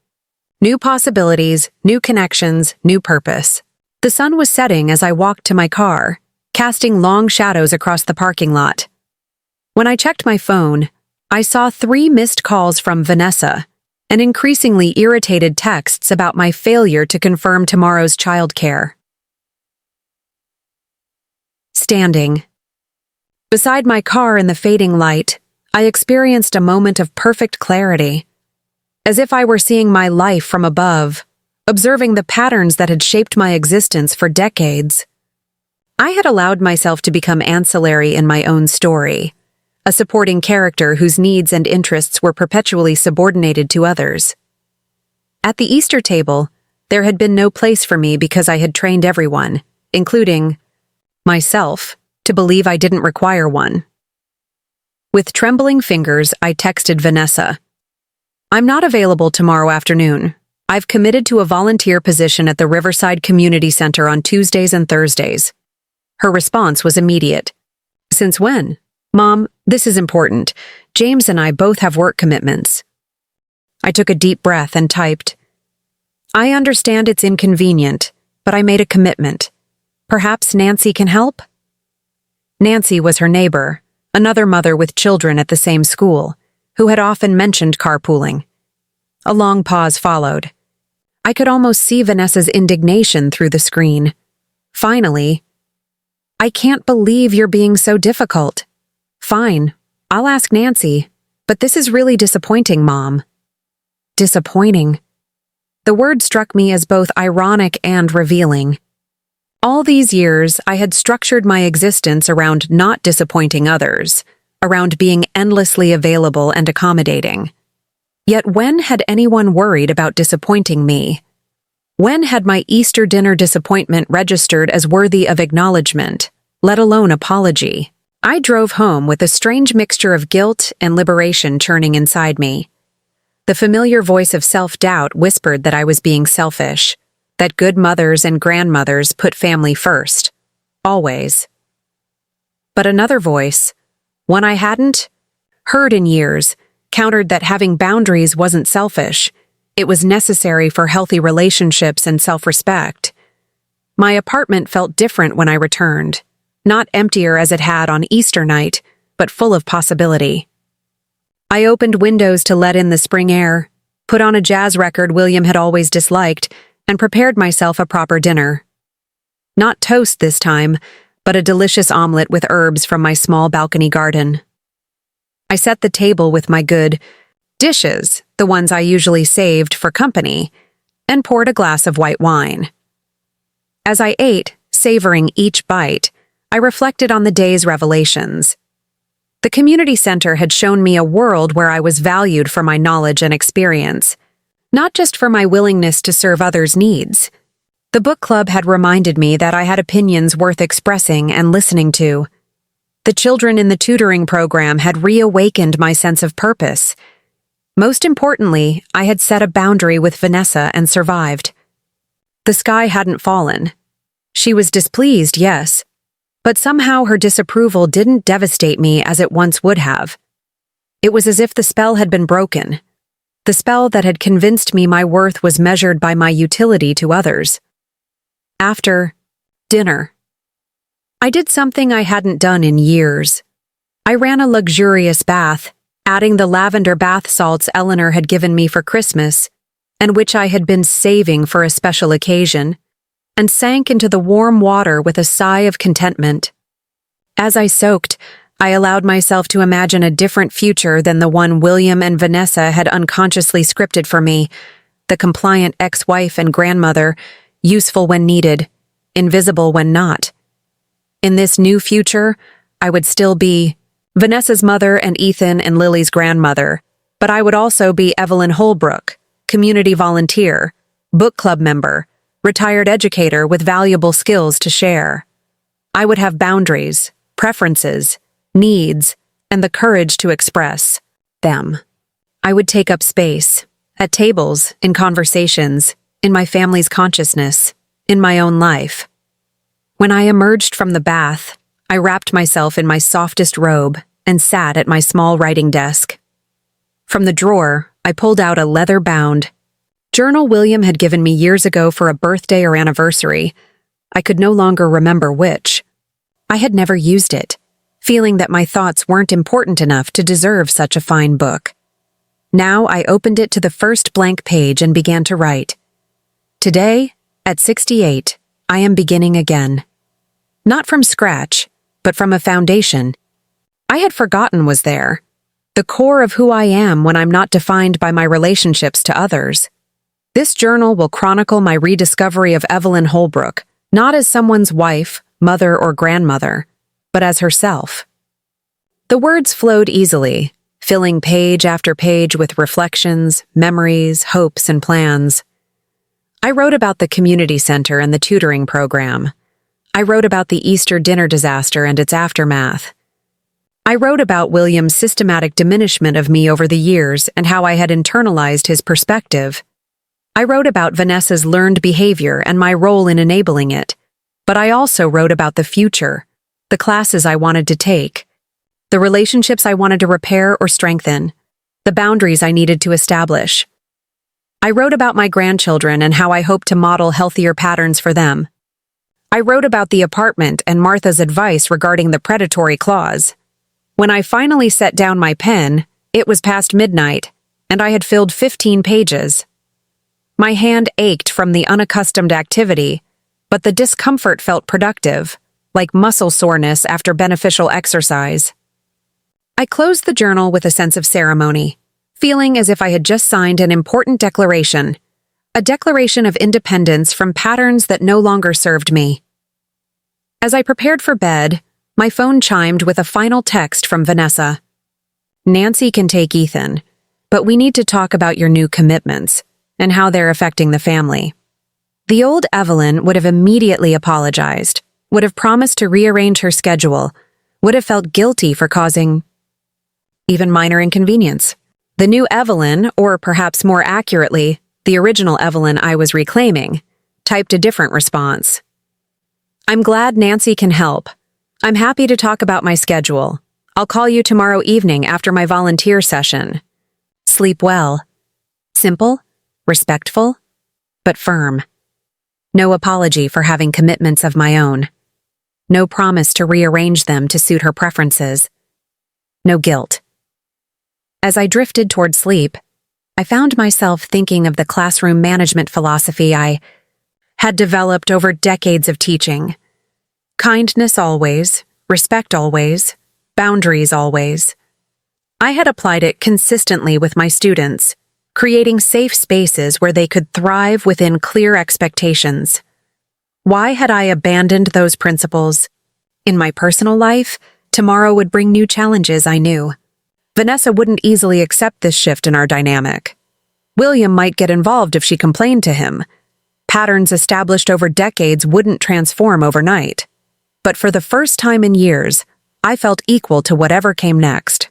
new possibilities, new connections, new purpose. The sun was setting as I walked to my car, casting long shadows across the parking lot. When I checked my phone, I saw 3 missed calls from Vanessa and increasingly irritated texts about my failure to confirm tomorrow's childcare. Standing beside my car in the fading light, I experienced a moment of perfect clarity, as if I were seeing my life from above, observing the patterns that had shaped my existence for decades. I had allowed myself to become ancillary in my own story, a supporting character whose needs and interests were perpetually subordinated to others. At the Easter table, there had been no place for me because I had trained everyone, including myself, to believe I didn't require one. With trembling fingers, I texted Vanessa. I'm not available tomorrow afternoon. I've committed to a volunteer position at the Riverside Community Center on Tuesdays and Thursdays. Her response was immediate. Since when? Mom, this is important. James and I both have work commitments. I took a deep breath and typed, I understand it's inconvenient, but I made a commitment. Perhaps Nancy can help? Nancy was her neighbor, another mother with children at the same school, who had often mentioned carpooling. A long pause followed. I could almost see Vanessa's indignation through the screen. Finally, I can't believe you're being so difficult. Fine, I'll ask Nancy, but this is really disappointing, Mom. Disappointing. The word struck me as both ironic and revealing. All these years, I had structured my existence around not disappointing others, around being endlessly available and accommodating. Yet when had anyone worried about disappointing me? When had my Easter dinner disappointment registered as worthy of acknowledgement, let alone apology? I drove home with a strange mixture of guilt and liberation churning inside me. The familiar voice of self-doubt whispered that I was being selfish, that good mothers and grandmothers put family first, always. But another voice, one I hadn't heard in years, countered that having boundaries wasn't selfish. It was necessary for healthy relationships and self-respect. My apartment felt different when I returned, not emptier as it had on Easter night, but full of possibility. I opened windows to let in the spring air, put on a jazz record William had always disliked, and prepared myself a proper dinner. Not toast this time, but a delicious omelet with herbs from my small balcony garden. I set the table with my good dishes, the ones I usually saved for company, and poured a glass of white wine. As I ate, savoring each bite, I reflected on the day's revelations. The community center had shown me a world where I was valued for my knowledge and experience, not just for my willingness to serve others' needs. The book club had reminded me that I had opinions worth expressing and listening to. The children in the tutoring program had reawakened my sense of purpose. Most importantly, I had set a boundary with Vanessa and survived. The sky hadn't fallen. She was displeased, yes, but somehow her disapproval didn't devastate me as it once would have. It was as if the spell had been broken. The spell that had convinced me my worth was measured by my utility to others. After dinner, I did something I hadn't done in years. I ran a luxurious bath, adding the lavender bath salts Eleanor had given me for Christmas, and which I had been saving for a special occasion, and sank into the warm water with a sigh of contentment. As I soaked, I allowed myself to imagine a different future than the one William and Vanessa had unconsciously scripted for me, the compliant ex-wife and grandmother, useful when needed, invisible when not. In this new future, I would still be Vanessa's mother and Ethan and Lily's grandmother, but I would also be Evelyn Holbrook, community volunteer, book club member, retired educator with valuable skills to share. I would have boundaries, preferences, needs, and the courage to express them. I would take up space, at tables, in conversations, in my family's consciousness, in my own life. When I emerged from the bath, I wrapped myself in my softest robe and sat at my small writing desk. From the drawer, I pulled out a leather-bound journal William had given me years ago for a birthday or anniversary. I could no longer remember which. I had never used it, feeling that my thoughts weren't important enough to deserve such a fine book. Now I opened it to the first blank page and began to write. Today, at 68, I am beginning again. Not from scratch, but from a foundation I had forgotten was there, the core of who I am when I'm not defined by my relationships to others. This journal will chronicle my rediscovery of Evelyn Holbrook, not as someone's wife, mother, or grandmother, but as herself. The words flowed easily, filling page after page with reflections, memories, hopes, and plans. I wrote about the community center and the tutoring program. I wrote about the Easter dinner disaster and its aftermath. I wrote about William's systematic diminishment of me over the years and how I had internalized his perspective. I wrote about Vanessa's learned behavior and my role in enabling it. But I also wrote about the future, the classes I wanted to take, the relationships I wanted to repair or strengthen, the boundaries I needed to establish. I wrote about my grandchildren and how I hoped to model healthier patterns for them. I wrote about the apartment and Martha's advice regarding the predatory clause. When I finally set down my pen, it was past midnight, and I had filled 15 pages. My hand ached from the unaccustomed activity, but the discomfort felt productive, like muscle soreness after beneficial exercise. I closed the journal with a sense of ceremony, feeling as if I had just signed an important declaration. A declaration of independence from patterns that no longer served me. As I prepared for bed, my phone chimed with a final text from Vanessa. Nancy can take Ethan, but we need to talk about your new commitments and how they're affecting the family. The old Evelyn would have immediately apologized, would have promised to rearrange her schedule, would have felt guilty for causing even minor inconvenience. The new Evelyn, or perhaps more accurately, the original Evelyn I was reclaiming, typed a different response. I'm glad Nancy can help. I'm happy to talk about my schedule. I'll call you tomorrow evening after my volunteer session. Sleep well. Simple, respectful, but firm. No apology for having commitments of my own. No promise to rearrange them to suit her preferences. No guilt. As I drifted toward sleep, I found myself thinking of the classroom management philosophy I had developed over decades of teaching. Kindness always, respect always, boundaries always. I had applied it consistently with my students, creating safe spaces where they could thrive within clear expectations. Why had I abandoned those principles? In my personal life, tomorrow would bring new challenges, I knew. Vanessa wouldn't easily accept this shift in our dynamic. William might get involved if she complained to him. Patterns established over decades wouldn't transform overnight. But for the first time in years, I felt equal to whatever came next.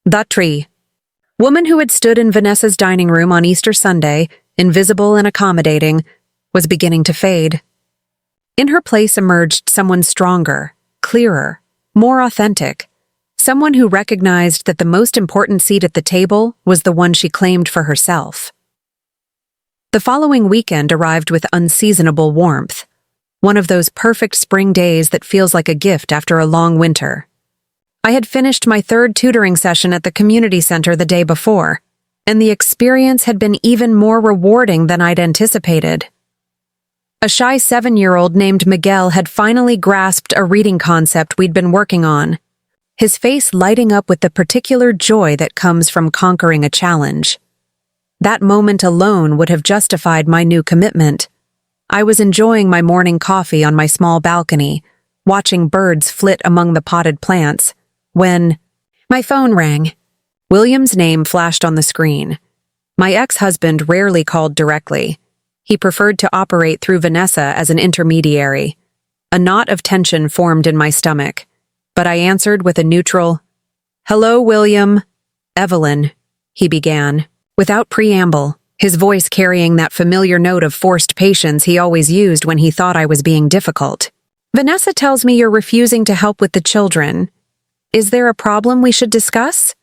The tree. Woman who had stood in Vanessa's dining room on Easter Sunday, invisible and accommodating, was beginning to fade. In her place emerged someone stronger, clearer, more authentic, someone who recognized that the most important seat at the table was the one she claimed for herself. The following weekend arrived with unseasonable warmth, one of those perfect spring days that feels like a gift after a long winter. I had finished my third tutoring session at the community center the day before, and the experience had been even more rewarding than I'd anticipated. A shy 7-year-old named Miguel had finally grasped a reading concept we'd been working on, his face lighting up with the particular joy that comes from conquering a challenge. That moment alone would have justified my new commitment. I was enjoying my morning coffee on my small balcony, watching birds flit among the potted plants, when my phone rang. William's name flashed on the screen. My ex-husband rarely called directly. He preferred to operate through Vanessa as an intermediary. A knot of tension formed in my stomach, but I answered with a neutral, "Hello, William." "Evelyn," he began, without preamble, his voice carrying that familiar note of forced patience he always used when he thought I was being difficult. "Vanessa tells me you're refusing to help with the children. Is there a problem we should discuss?"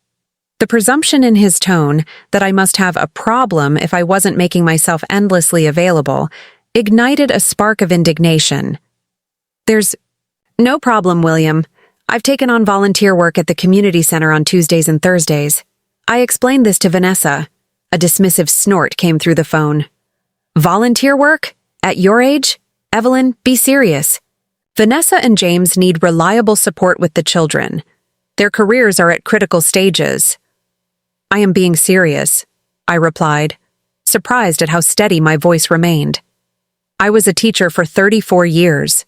The presumption in his tone that I must have a problem if I wasn't making myself endlessly available ignited a spark of indignation. "There's no problem, William. I've taken on volunteer work at the community center on Tuesdays and Thursdays. I explained this to Vanessa." A dismissive snort came through the phone. "Volunteer work? At your age? Evelyn, be serious. Vanessa and James need reliable support with the children. Their careers are at critical stages." "I am being serious," I replied, surprised at how steady my voice remained. I was a teacher for 34 years.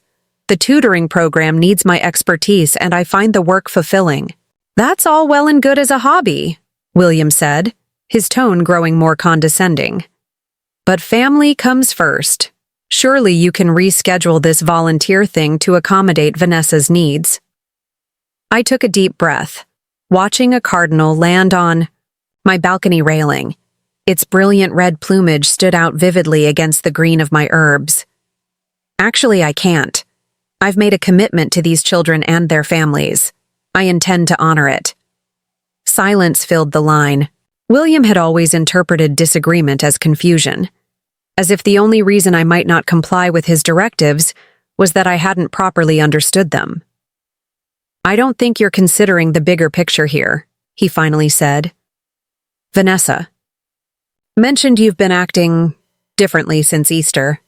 The tutoring program needs my expertise, and I find the work fulfilling. "That's all well and good as a hobby," William said, his tone growing more condescending. "But family comes first. Surely you can reschedule this volunteer thing to accommodate Vanessa's needs." I took a deep breath, watching a cardinal land on my balcony railing. Its brilliant red plumage stood out vividly against the green of my herbs. "Actually, I can't. I've made a commitment to these children and their families. I intend to honor it." Silence filled the line. William had always interpreted disagreement as confusion, as if the only reason I might not comply with his directives was that I hadn't properly understood them. "I don't think you're considering the bigger picture here," he finally said. "Vanessa mentioned you've been acting differently since Easter.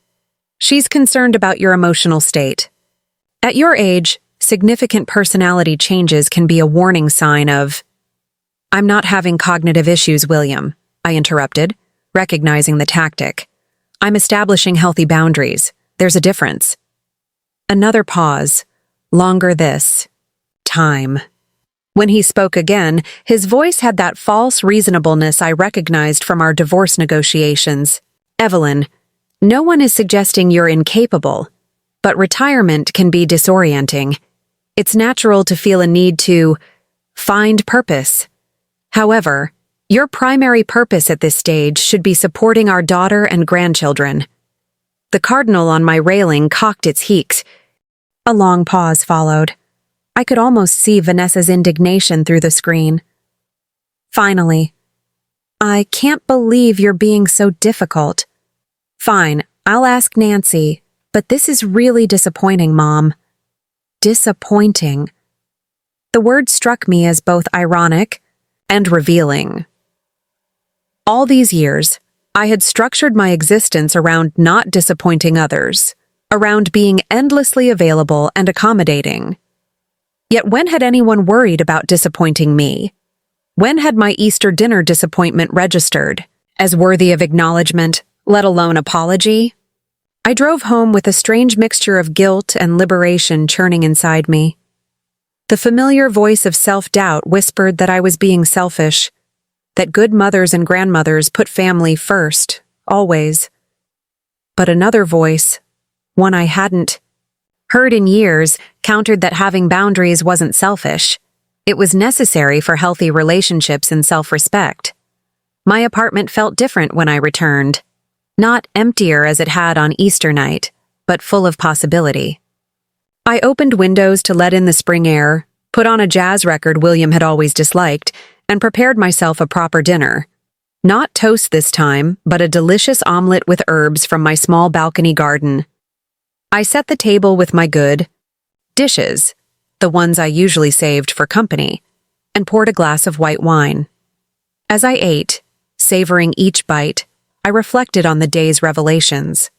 She's concerned about your emotional state. At your age, significant personality changes can be a warning sign of..." "I'm not having cognitive issues, William. I interrupted, recognizing the tactic. I'm establishing healthy boundaries. There's a difference. Another pause. Longer this. Time. When he spoke again, his voice had that false reasonableness I recognized from our divorce negotiations. Evelyn, no one is suggesting you're incapable, but retirement can be disorienting. It's natural to feel a need to find purpose. However, your primary purpose at this stage should be supporting our daughter and grandchildren. The cardinal on my railing cocked its beak. A long pause followed. I could almost see Vanessa's indignation through the screen. Finally, I can't believe you're being so difficult. Fine, I'll ask Nancy, but this is really disappointing, Mom. Disappointing. The word struck me as both ironic and revealing. All these years, I had structured my existence around not disappointing others, around being endlessly available and accommodating. Yet when had anyone worried about disappointing me? When had my Easter dinner disappointment registered as worthy of acknowledgement, let alone apology? I drove home with a strange mixture of guilt and liberation churning inside me. The familiar voice of self-doubt whispered that I was being selfish, that good mothers and grandmothers put family first, always. But another voice, one I hadn't heard in years, countered that having boundaries wasn't selfish. It was necessary for healthy relationships and self-respect. My apartment felt different when I returned. Not emptier as it had on Easter night, but full of possibility. I opened windows to let in the spring air, put on a jazz record William had always disliked, and prepared myself a proper dinner. Not toast this time, but a delicious omelet with herbs from my small balcony garden. I set the table with my good dishes, the ones I usually saved for company, and poured a glass of white wine. As I ate, savoring each bite, I reflected on the day's revelations.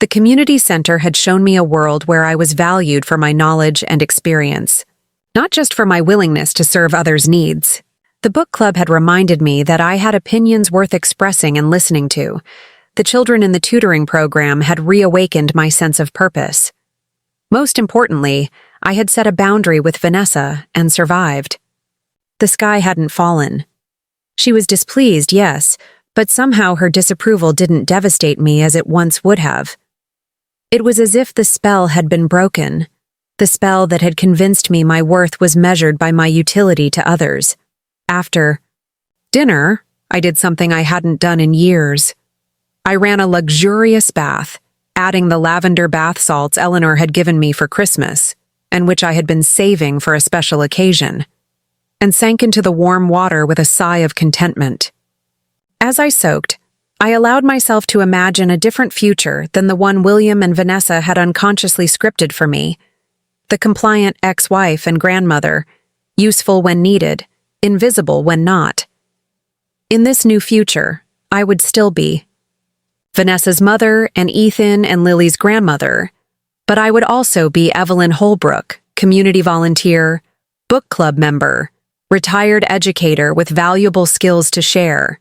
The community center had shown me a world where I was valued for my knowledge and experience, not just for my willingness to serve others' needs. The book club had reminded me that I had opinions worth expressing and listening to. The children in the tutoring program had reawakened my sense of purpose. Most importantly, I had set a boundary with Vanessa and survived. The sky hadn't fallen. She was displeased, yes, but somehow her disapproval didn't devastate me as it once would have. It was as if the spell had been broken, the spell that had convinced me my worth was measured by my utility to others. After dinner, I did something I hadn't done in years. I ran a luxurious bath, adding the lavender bath salts Eleanor had given me for Christmas, and which I had been saving for a special occasion, and sank into the warm water with a sigh of contentment. As I soaked, I allowed myself to imagine a different future than the one William and Vanessa had unconsciously scripted for me. The compliant ex-wife and grandmother, useful when needed, invisible when not. In this new future, I would still be Vanessa's mother and Ethan and Lily's grandmother, but I would also be Evelyn Holbrook, community volunteer, book club member, retired educator with valuable skills to share.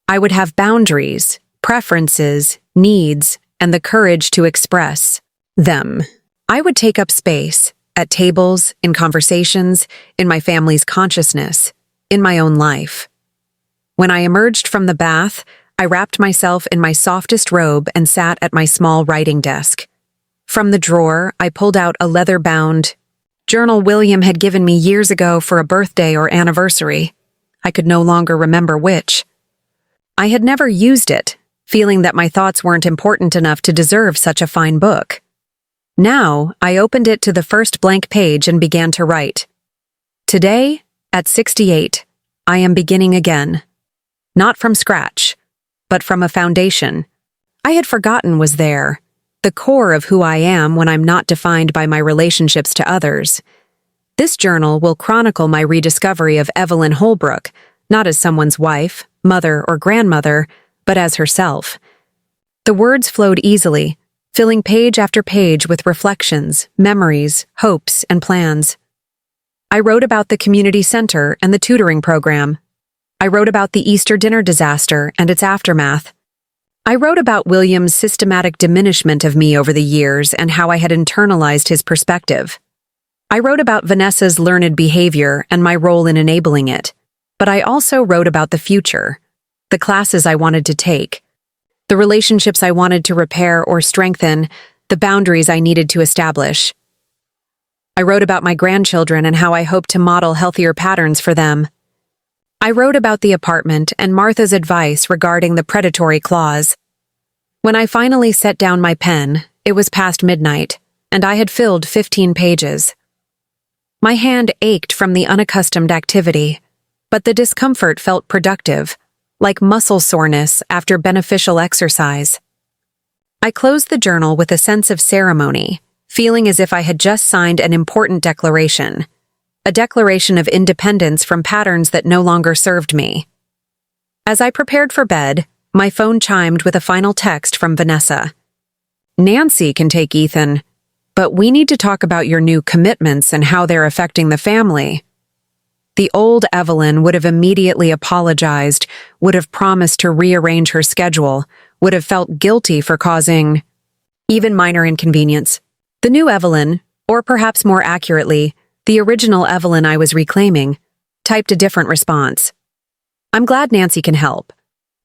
I would have boundaries, preferences, needs, and the courage to express them. I would take up space, at tables, in conversations, in my family's consciousness, in my own life. When I emerged from the bath, I wrapped myself in my softest robe and sat at my small writing desk. From the drawer, I pulled out a leather-bound journal William had given me years ago for a birthday or anniversary. I could no longer remember which. I had never used it, feeling that my thoughts weren't important enough to deserve such a fine book. Now, I opened it to the first blank page and began to write. Today, at 68, I am beginning again. Not from scratch, but from a foundation I had forgotten was there, the core of who I am when I'm not defined by my relationships to others. This journal will chronicle my rediscovery of Evelyn Holbrook, not as someone's wife, mother, or grandmother, but as herself. The words flowed easily, filling page after page with reflections, memories, hopes, and plans. I wrote about the community center and the tutoring program. I wrote about the Easter dinner disaster and its aftermath. I wrote about William's systematic diminishment of me over the years and how I had internalized his perspective. I wrote about Vanessa's learned behavior and my role in enabling it. But I also wrote about the future, the classes I wanted to take, the relationships I wanted to repair or strengthen, the boundaries I needed to establish. I wrote about my grandchildren and how I hoped to model healthier patterns for them. I wrote about the apartment and Martha's advice regarding the predatory clause. When I finally set down my pen, it was past midnight, and I had filled 15 pages. My hand ached from the unaccustomed activity, but the discomfort felt productive, like muscle soreness after beneficial exercise. I closed the journal with a sense of ceremony, feeling as if I had just signed an important declaration, a declaration of independence from patterns that no longer served me. As I prepared for bed, my phone chimed with a final text from Vanessa. "Nancy can take Ethan, but we need to talk about your new commitments and how they're affecting the family." The old Evelyn would have immediately apologized, would have promised to rearrange her schedule, would have felt guilty for causing even minor inconvenience. The new Evelyn, or perhaps more accurately, the original Evelyn I was reclaiming, typed a different response. "I'm glad Nancy can help.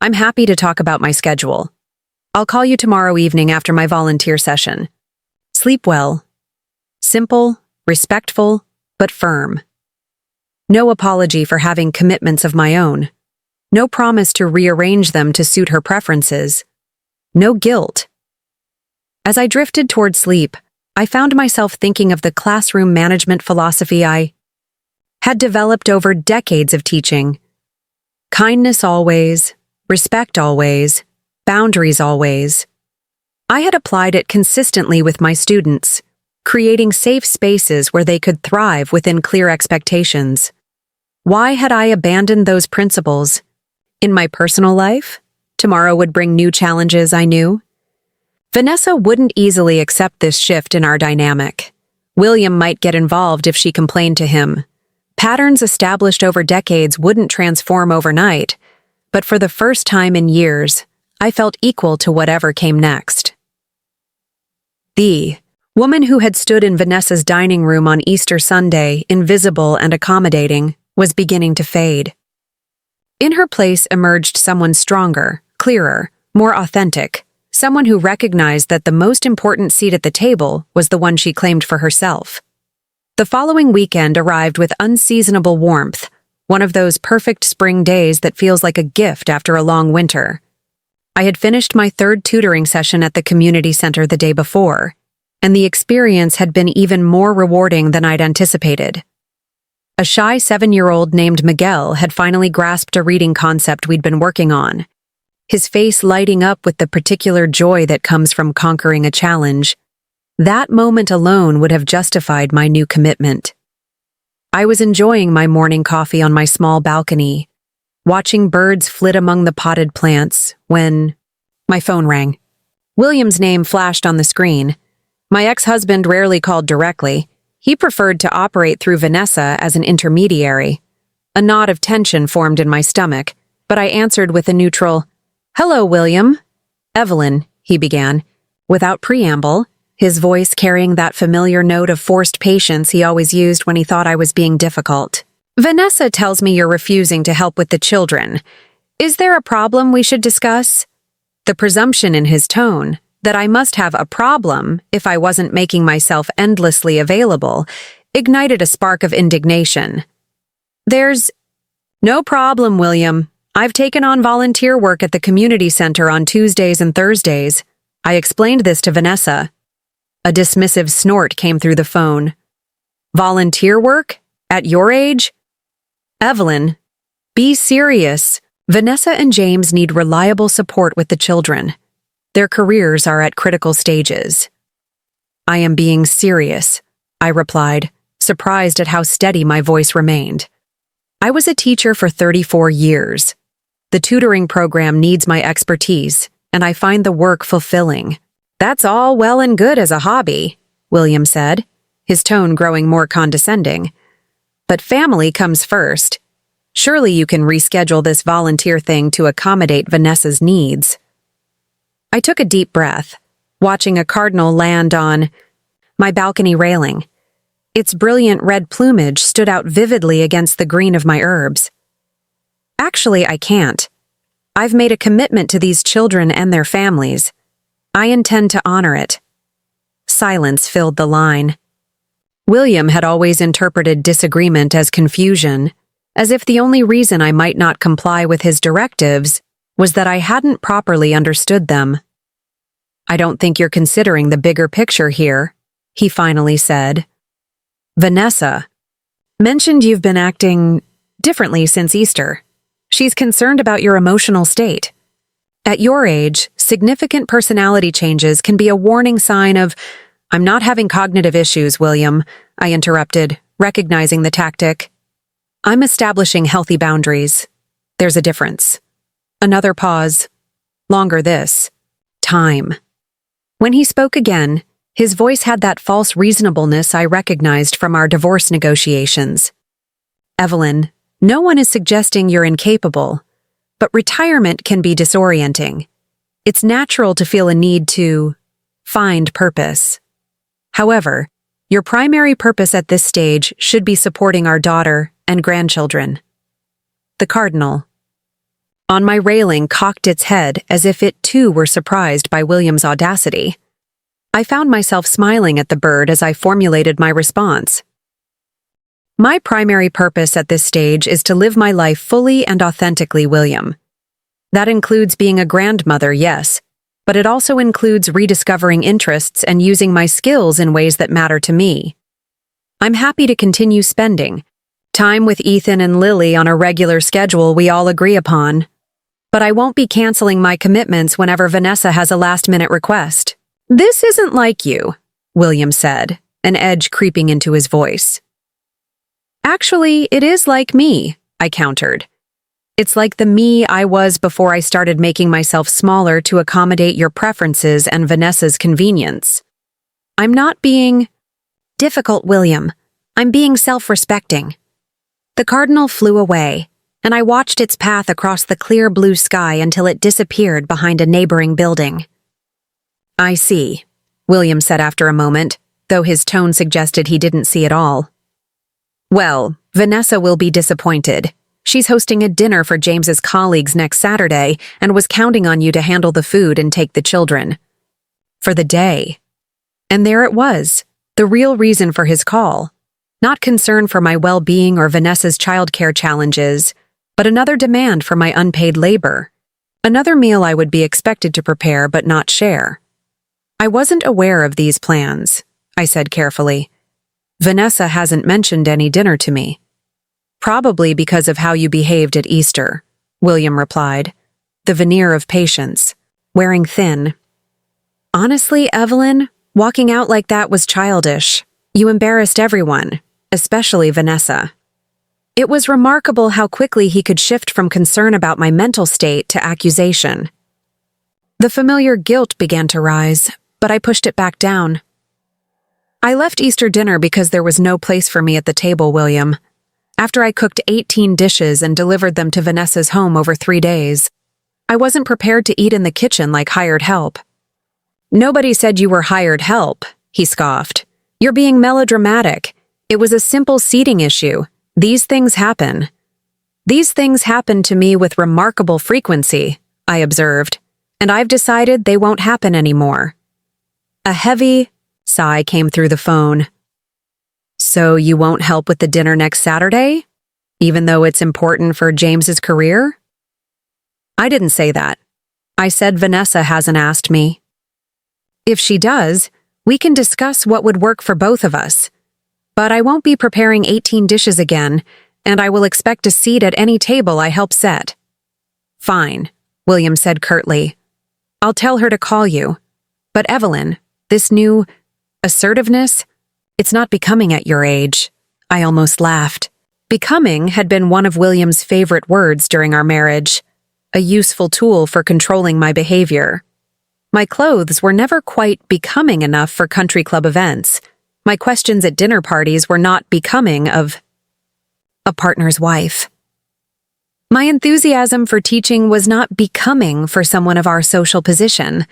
I'm happy to talk about my schedule. I'll call you tomorrow evening after my volunteer session. Sleep well." Simple, respectful, but firm. No apology for having commitments of my own. No promise to rearrange them to suit her preferences. No guilt. As I drifted toward sleep, I found myself thinking of the classroom management philosophy I had developed over decades of teaching. Kindness always, respect always, boundaries always. I had applied it consistently with my students, creating safe spaces where they could thrive within clear expectations. Why had I abandoned those principles? In my personal life, tomorrow would bring new challenges, I knew. Vanessa wouldn't easily accept this shift in our dynamic. William might get involved if she complained to him. Patterns established over decades wouldn't transform overnight, but for the first time in years, I felt equal to whatever came next. The woman who had stood in Vanessa's dining room on Easter Sunday, invisible and accommodating, was beginning to fade. In her place emerged someone stronger, clearer, more authentic, someone who recognized that the most important seat at the table was the one she claimed for herself. The following weekend arrived with unseasonable warmth, one of those perfect spring days that feels like a gift after a long winter. I had finished my third tutoring session at the community center the day before, and the experience had been even more rewarding than I'd anticipated. A shy 7-year-old named Miguel had finally grasped a reading concept we'd been working on, his face lighting up with the particular joy that comes from conquering a challenge. That moment alone would have justified my new commitment. I was enjoying my morning coffee on my small balcony, watching birds flit among the potted plants, when my phone rang. William's name flashed on the screen. My ex-husband rarely called directly. He preferred to operate through Vanessa as an intermediary. A knot of tension formed in my stomach, but I answered with a neutral, "Hello, William." "Evelyn," he began, without preamble, his voice carrying that familiar note of forced patience he always used when he thought I was being difficult. "Vanessa tells me you're refusing to help with the children. Is there a problem we should discuss?" The presumption in his tone, that I must have a problem if I wasn't making myself endlessly available, ignited a spark of indignation. "There's no problem, William. I've taken on volunteer work at the community center on Tuesdays and Thursdays." I explained this to Vanessa. A dismissive snort came through the phone. "Volunteer work? At your age?" "Evelyn, be serious. Vanessa and James need reliable support with the children. Their careers are at critical stages." "I am being serious," I replied, surprised at how steady my voice remained. I was a teacher for 34 years. The tutoring program needs my expertise, and I find the work fulfilling. "That's all well and good as a hobby," William said, his tone growing more condescending. "But family comes first. Surely you can reschedule this volunteer thing to accommodate Vanessa's needs. I took a deep breath, watching a cardinal land on my balcony railing. Its brilliant red plumage stood out vividly against the green of my herbs. Actually, I can't. I've made a commitment to these children and their families. I intend to honor it. Silence filled the line. William had always interpreted disagreement as confusion, as if the only reason I might not comply with his directives was that I hadn't properly understood them. "I don't think you're considering the bigger picture here," he finally said. "Vanessa mentioned you've been acting differently since Easter. She's concerned about your emotional state. At your age, significant personality changes can be a warning sign of—" "I'm not having cognitive issues, William," I interrupted, recognizing the tactic. "I'm establishing healthy boundaries. There's a difference." Another pause. Longer this. Time. When he spoke again, his voice had that false reasonableness I recognized from our divorce negotiations. "Evelyn, no one is suggesting you're incapable, but retirement can be disorienting. It's natural to feel a need to find purpose. However, your primary purpose at this stage should be supporting our daughter and grandchildren." The cardinal, on my railing, cocked its head as if it too were surprised by William's audacity. I found myself smiling at the bird as I formulated my response. "My primary purpose at this stage is to live my life fully and authentically, William. That includes being a grandmother, yes, but it also includes rediscovering interests and using my skills in ways that matter to me. I'm happy to continue spending time with Ethan and Lily on a regular schedule we all agree upon, but I won't be canceling my commitments whenever Vanessa has a last-minute request." "This isn't like you," William said, an edge creeping into his voice. "Actually, it is like me," I countered. "It's like the me I was before I started making myself smaller to accommodate your preferences and Vanessa's convenience. I'm not being difficult, William. I'm being self-respecting." The cardinal flew away, and I watched its path across the clear blue sky until it disappeared behind a neighboring building. "I see," William said after a moment, though his tone suggested he didn't see it all. "Well, Vanessa will be disappointed. She's hosting a dinner for James's colleagues next Saturday and was counting on you to handle the food and take the children. For the day." And there it was, the real reason for his call. Not concern for my well-being or Vanessa's childcare challenges, but another demand for my unpaid labor. Another meal I would be expected to prepare but not share. "I wasn't aware of these plans," I said carefully. "Vanessa hasn't mentioned any dinner to me." "Probably because of how you behaved at Easter," William replied, the veneer of patience, wearing thin. "Honestly, Evelyn, walking out like that was childish. You embarrassed everyone, especially Vanessa." It was remarkable how quickly he could shift from concern about my mental state to accusation. The familiar guilt began to rise, but I pushed it back down. "I left Easter dinner because there was no place for me at the table, William. After I cooked 18 dishes and delivered them to Vanessa's home over 3 days, I wasn't prepared to eat in the kitchen like hired help." "Nobody said you were hired help," he scoffed. "You're being melodramatic. It was a simple seating issue. These things happen." "These things happen to me with remarkable frequency," I observed, "and I've decided they won't happen anymore." A heavy sigh came through the phone. "So you won't help with the dinner next Saturday, even though it's important for James's career?" "I didn't say that. I said Vanessa hasn't asked me." "If she does, we can discuss what would work for both of us. But I won't be preparing 18 dishes again, and I will expect a seat at any table I help set." "Fine," William said curtly. "I'll tell her to call you. But Evelyn, this new assertiveness, it's not becoming at your age." I almost laughed. Becoming had been one of William's favorite words during our marriage, a useful tool for controlling my behavior. My clothes were never quite becoming enough for country club events. My questions at dinner parties were not becoming of a partner's wife. My enthusiasm for teaching was not becoming for someone of our social position.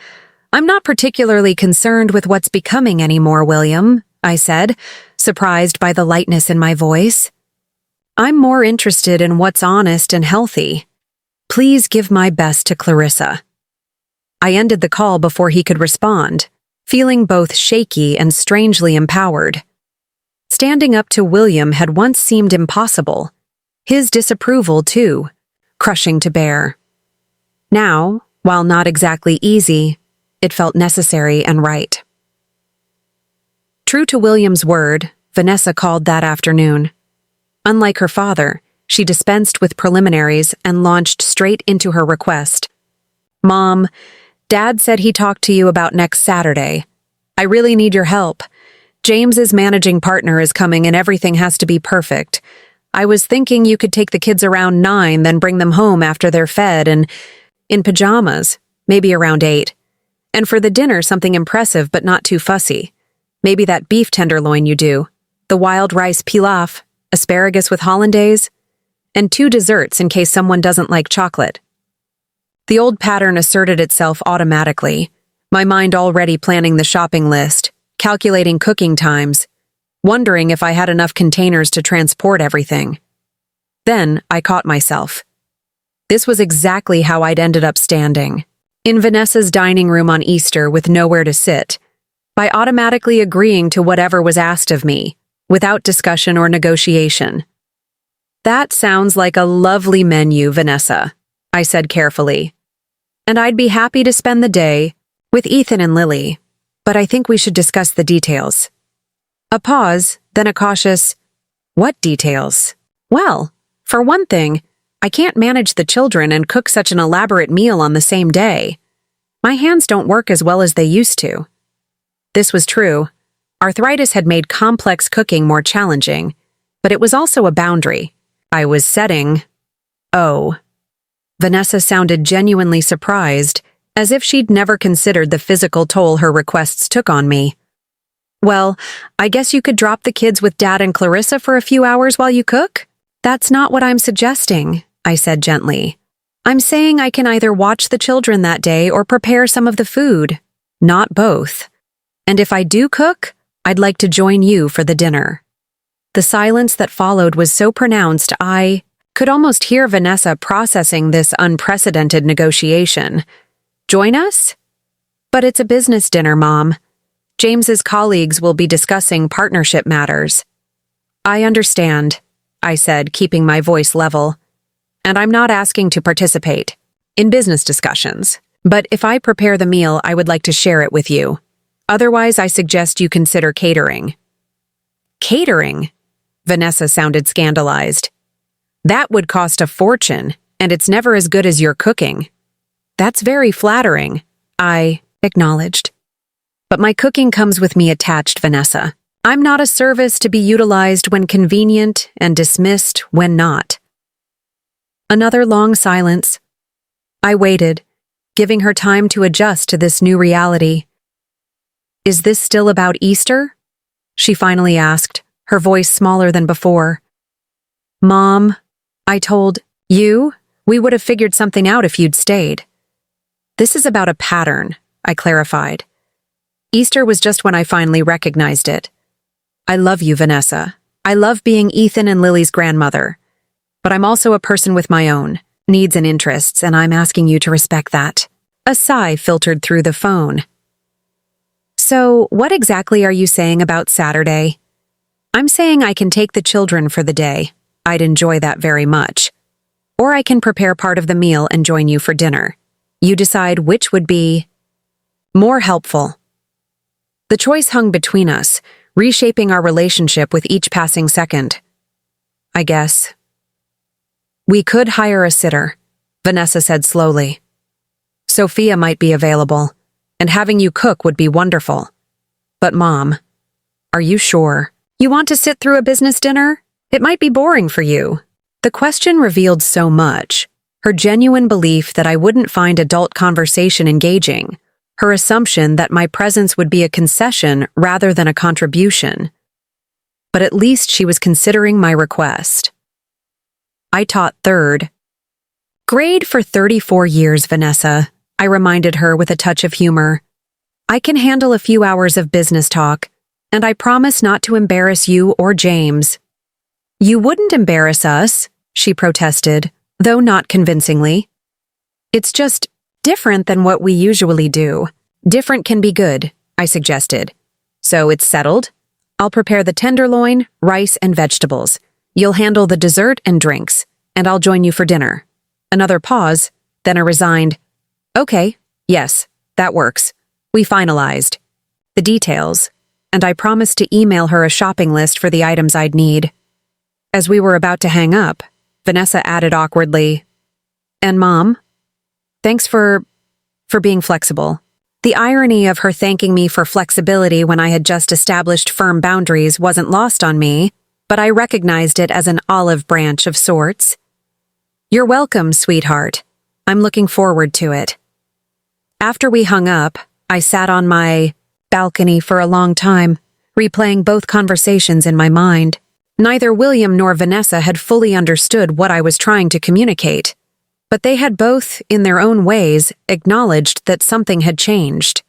I'm not particularly concerned with what's becoming anymore, William, I said, surprised by the lightness in my voice. I'm more interested in what's honest and healthy. Please give my best to Clarissa. I ended the call before he could respond, feeling both shaky and strangely empowered. Standing up to William had once seemed impossible. His disapproval, too, crushing to bear. Now, while not exactly easy, it felt necessary and right. True to William's word, Vanessa called that afternoon. Unlike her father, she dispensed with preliminaries and launched straight into her request. Mom, Dad said he talked to you about next Saturday. I really need your help. James's managing partner is coming and everything has to be perfect. I was thinking you could take the kids around 9, then bring them home after they're fed and in pajamas, maybe around 8. And for the dinner, something impressive but not too fussy. Maybe that beef tenderloin you do, the wild rice pilaf, asparagus with hollandaise, and 2 desserts in case someone doesn't like chocolate. The old pattern asserted itself automatically, my mind already planning the shopping list, calculating cooking times, wondering if I had enough containers to transport everything. Then I caught myself. This was exactly how I'd ended up standing, in Vanessa's dining room on Easter with nowhere to sit, by automatically agreeing to whatever was asked of me, without discussion or negotiation. That sounds like a lovely menu, Vanessa, I said carefully. And I'd be happy to spend the day with Ethan and Lily, but I think we should discuss the details. A pause, then a cautious, what details? Well, for one thing, I can't manage the children and cook such an elaborate meal on the same day. My hands don't work as well as they used to. This was true. Arthritis had made complex cooking more challenging, but it was also a boundary I was setting. Oh. Vanessa sounded genuinely surprised, as if she'd never considered the physical toll her requests took on me. Well, I guess you could drop the kids with Dad and Clarissa for a few hours while you cook? That's not what I'm suggesting, I said gently. I'm saying I can either watch the children that day or prepare some of the food, not both. And if I do cook, I'd like to join you for the dinner. The silence that followed was so pronounced I could almost hear Vanessa processing this unprecedented negotiation. Join us? But it's a business dinner, Mom. James's colleagues will be discussing partnership matters. I understand, I said, keeping my voice level. And I'm not asking to participate in business discussions. But if I prepare the meal, I would like to share it with you. Otherwise, I suggest you consider catering. Catering? Vanessa sounded scandalized. That would cost a fortune, and it's never as good as your cooking. That's very flattering, I acknowledged. But my cooking comes with me attached, Vanessa. I'm not a service to be utilized when convenient and dismissed when not. Another long silence. I waited, giving her time to adjust to this new reality. Is this still about Easter? She finally asked, her voice smaller than before. Mom, I told you we would have figured something out if you'd stayed. This is about a pattern, I clarified. Easter was just when I finally recognized it. I love you, Vanessa. I love being Ethan and Lily's grandmother. But I'm also a person with my own needs and interests, and I'm asking you to respect that. A sigh filtered through the phone. So, what exactly are you saying about Saturday? I'm saying I can take the children for the day. I'd enjoy that very much. Or I can prepare part of the meal and join you for dinner. You decide which would be more helpful. The choice hung between us, reshaping our relationship with each passing second. I guess. We could hire a sitter, Vanessa said slowly. Sophia might be available, and having you cook would be wonderful. But Mom, are you sure? You want to sit through a business dinner? It might be boring for you. The question revealed so much. Her genuine belief that I wouldn't find adult conversation engaging. Her assumption that my presence would be a concession rather than a contribution. But at least she was considering my request. I taught third. Grade for 34 years, Vanessa, I reminded her with a touch of humor. I can handle a few hours of business talk, and I promise not to embarrass you or James. You wouldn't embarrass us, she protested, though not convincingly. It's just different than what we usually do. Different can be good, I suggested. So it's settled? I'll prepare the tenderloin, rice, and vegetables. You'll handle the dessert and drinks, and I'll join you for dinner. Another pause, then a resigned, okay, yes, that works. We finalized the details, and I promised to email her a shopping list for the items I'd need. As we were about to hang up, Vanessa added awkwardly, "And Mom, thanks for being flexible." The irony of her thanking me for flexibility when I had just established firm boundaries wasn't lost on me, but I recognized it as an olive branch of sorts. "You're welcome, sweetheart. I'm looking forward to it." After we hung up, I sat on my balcony for a long time, replaying both conversations in my mind. Neither William nor Vanessa had fully understood what I was trying to communicate, but they had both, in their own ways, acknowledged that something had changed.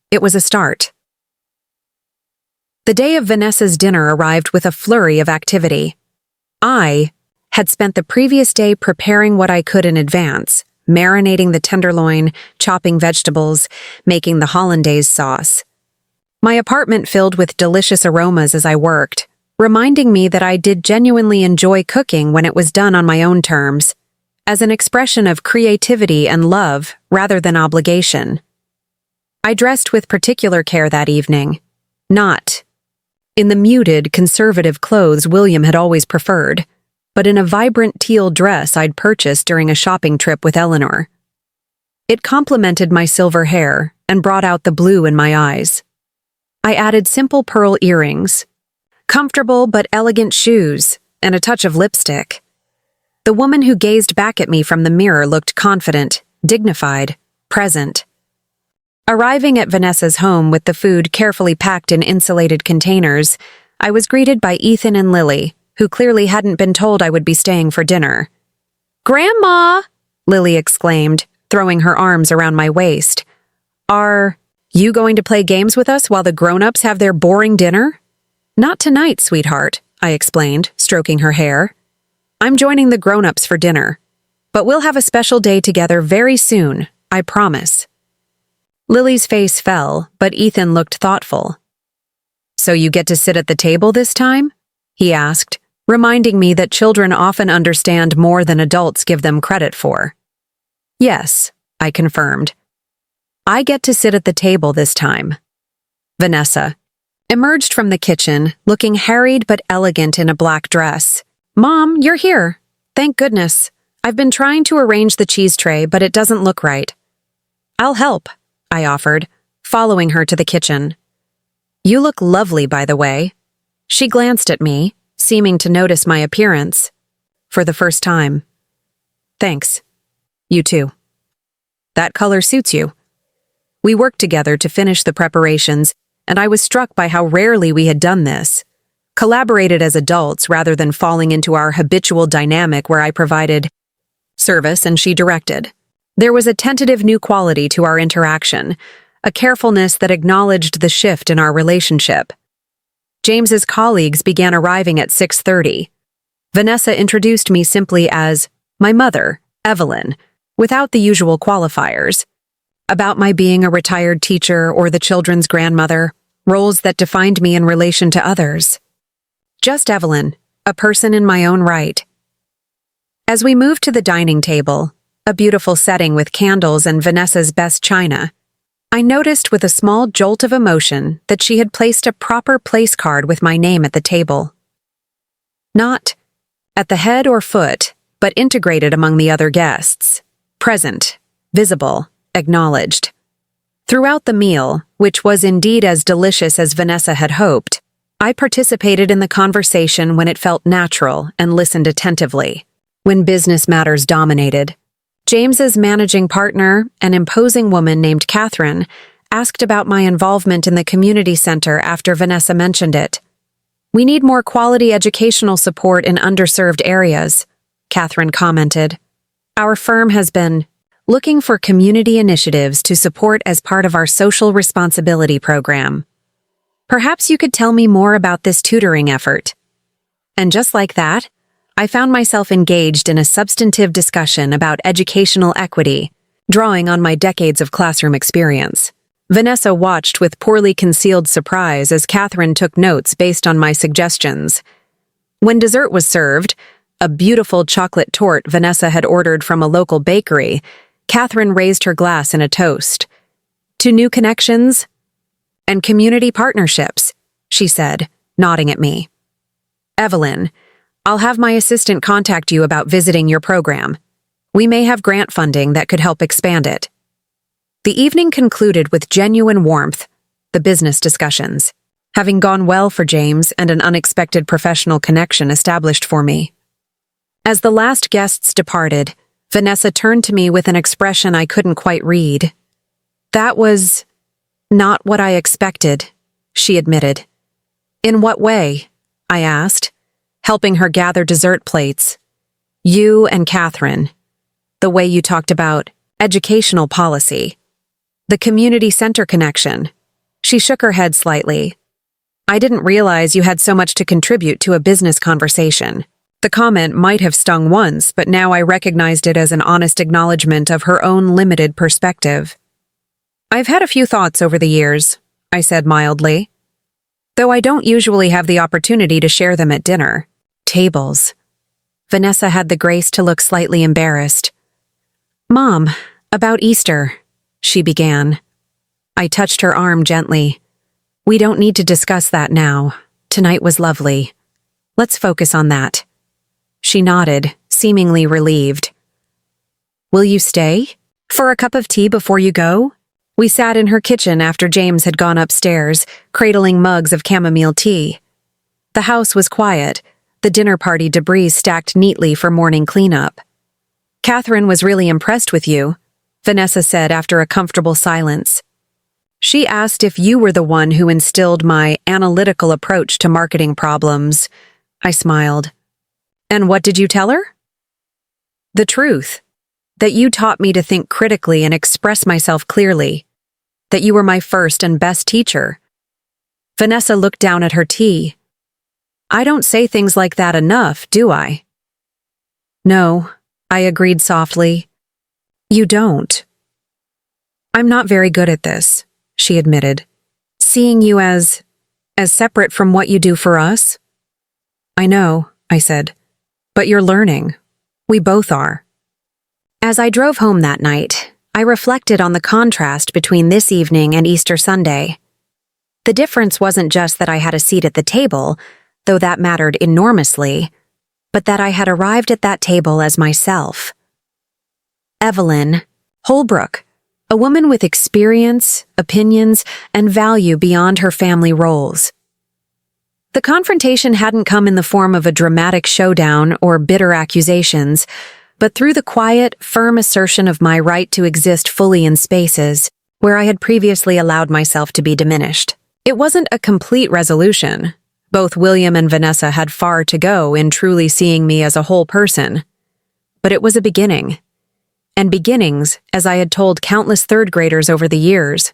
It was a start. The day of Vanessa's dinner arrived with a flurry of activity. I had spent the previous day preparing what I could in advance, marinating the tenderloin, chopping vegetables, making the hollandaise sauce. My apartment filled with delicious aromas as I worked, reminding me that I did genuinely enjoy cooking when it was done on my own terms, as an expression of creativity and love rather than obligation. I dressed with particular care that evening, not in the muted, conservative clothes William had always preferred, but in a vibrant teal dress I'd purchased during a shopping trip with Eleanor. It complemented my silver hair and brought out the blue in my eyes. I added simple pearl earrings, comfortable but elegant shoes, and a touch of lipstick. The woman who gazed back at me from the mirror looked confident, dignified, present. Arriving at Vanessa's home with the food carefully packed in insulated containers, I was greeted by Ethan and Lily, who clearly hadn't been told I would be staying for dinner. "Grandma!" Lily exclaimed, throwing her arms around my waist. "Are you going to play games with us while the grown-ups have their boring dinner?" "Not tonight, sweetheart," I explained, stroking her hair. "I'm joining the grown-ups for dinner, but we'll have a special day together very soon, I promise." Lily's face fell, but Ethan looked thoughtful. "So you get to sit at the table this time?" he asked, reminding me that children often understand more than adults give them credit for. "Yes," I confirmed. "I get to sit at the table this time." Vanessa emerged from the kitchen, looking harried but elegant in a black dress. "Mom, you're here. Thank goodness. I've been trying to arrange the cheese tray, but it doesn't look right." "I'll help," I offered, following her to the kitchen. "You look lovely, by the way." She glanced at me, seeming to notice my appearance. "For the first time." "Thanks. You too. That color suits you." We worked together to finish the preparations, and I was struck by how rarely we had done this. Collaborated as adults rather than falling into our habitual dynamic where I provided service and she directed. There was a tentative new quality to our interaction, a carefulness that acknowledged the shift in our relationship. James's colleagues began arriving at 6:30. Vanessa introduced me simply as my mother, Evelyn, without the usual qualifiers. About my being a retired teacher or the children's grandmother, roles that defined me in relation to others. Just Evelyn, a person in my own right. As we moved to the dining table, a beautiful setting with candles and Vanessa's best china, I noticed with a small jolt of emotion that she had placed a proper place card with my name at the table. Not at the head or foot, but integrated among the other guests. Present, visible, acknowledged. Throughout the meal, which was indeed as delicious as Vanessa had hoped, I participated in the conversation when it felt natural and listened attentively. When business matters dominated, James's managing partner, an imposing woman named Catherine, asked about my involvement in the community center after Vanessa mentioned it. "We need more quality educational support in underserved areas," Catherine commented. Our firm has been looking for community initiatives to support as part of our social responsibility program. Perhaps you could tell me more about this tutoring effort. And just like that, I found myself engaged in a substantive discussion about educational equity, drawing on my decades of classroom experience. Vanessa watched with poorly concealed surprise as Catherine took notes based on my suggestions. When dessert was served, a beautiful chocolate torte Vanessa had ordered from a local bakery, Catherine raised her glass in a toast. To new connections and community partnerships, she said, nodding at me. Evelyn, I'll have my assistant contact you about visiting your program. We may have grant funding that could help expand it. The evening concluded with genuine warmth, the business discussions, having gone well for James and an unexpected professional connection established for me. As the last guests departed, Vanessa turned to me with an expression I couldn't quite read. That was not what I expected, she admitted. In what way? I asked, helping her gather dessert plates. You and Catherine. The way you talked about educational policy. The community center connection. She shook her head slightly. I didn't realize you had so much to contribute to a business conversation. The comment might have stung once, but now I recognized it as an honest acknowledgement of her own limited perspective. I've had a few thoughts over the years, I said mildly. Though I don't usually have the opportunity to share them at dinner. Tables. Vanessa had the grace to look slightly embarrassed. Mom, about Easter, she began. I touched her arm gently. We don't need to discuss that now. Tonight was lovely. Let's focus on that. She nodded, seemingly relieved. Will you stay? For a cup of tea before you go? We sat in her kitchen after James had gone upstairs, cradling mugs of chamomile tea. The house was quiet, the dinner party debris stacked neatly for morning cleanup. Catherine was really impressed with you, Vanessa said after a comfortable silence. She asked if you were the one who instilled my analytical approach to marketing problems. I smiled. And what did you tell her? The truth. That you taught me to think critically and express myself clearly. That you were my first and best teacher. Vanessa looked down at her tea. I don't say things like that enough, do I? No, I agreed softly. You don't. I'm not very good at this, she admitted. Seeing you as separate from what you do for us? I know, I said. But you're learning. We both are. As I drove home that night, I reflected on the contrast between this evening and Easter Sunday. The difference wasn't just that I had a seat at the table, though that mattered enormously, but that I had arrived at that table as myself. Evelyn Holbrook, a woman with experience, opinions, and value beyond her family roles. The confrontation hadn't come in the form of a dramatic showdown or bitter accusations, but through the quiet, firm assertion of my right to exist fully in spaces where I had previously allowed myself to be diminished. It wasn't a complete resolution. Both William and Vanessa had far to go in truly seeing me as a whole person. But it was a beginning. And beginnings, as I had told countless third graders over the years,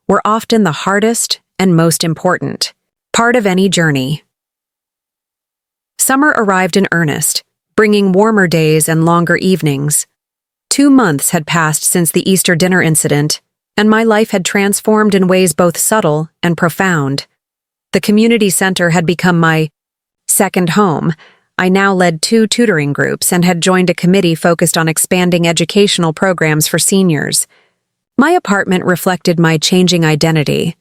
were often the hardest and most important. Part of any journey. Summer arrived in earnest, bringing warmer days and longer evenings. 2 months had passed since the Easter dinner incident, and my life had transformed in ways both subtle and profound. The community center had become my second home. I now led 2 tutoring groups and had joined a committee focused on expanding educational programs for seniors. My apartment reflected my changing identity.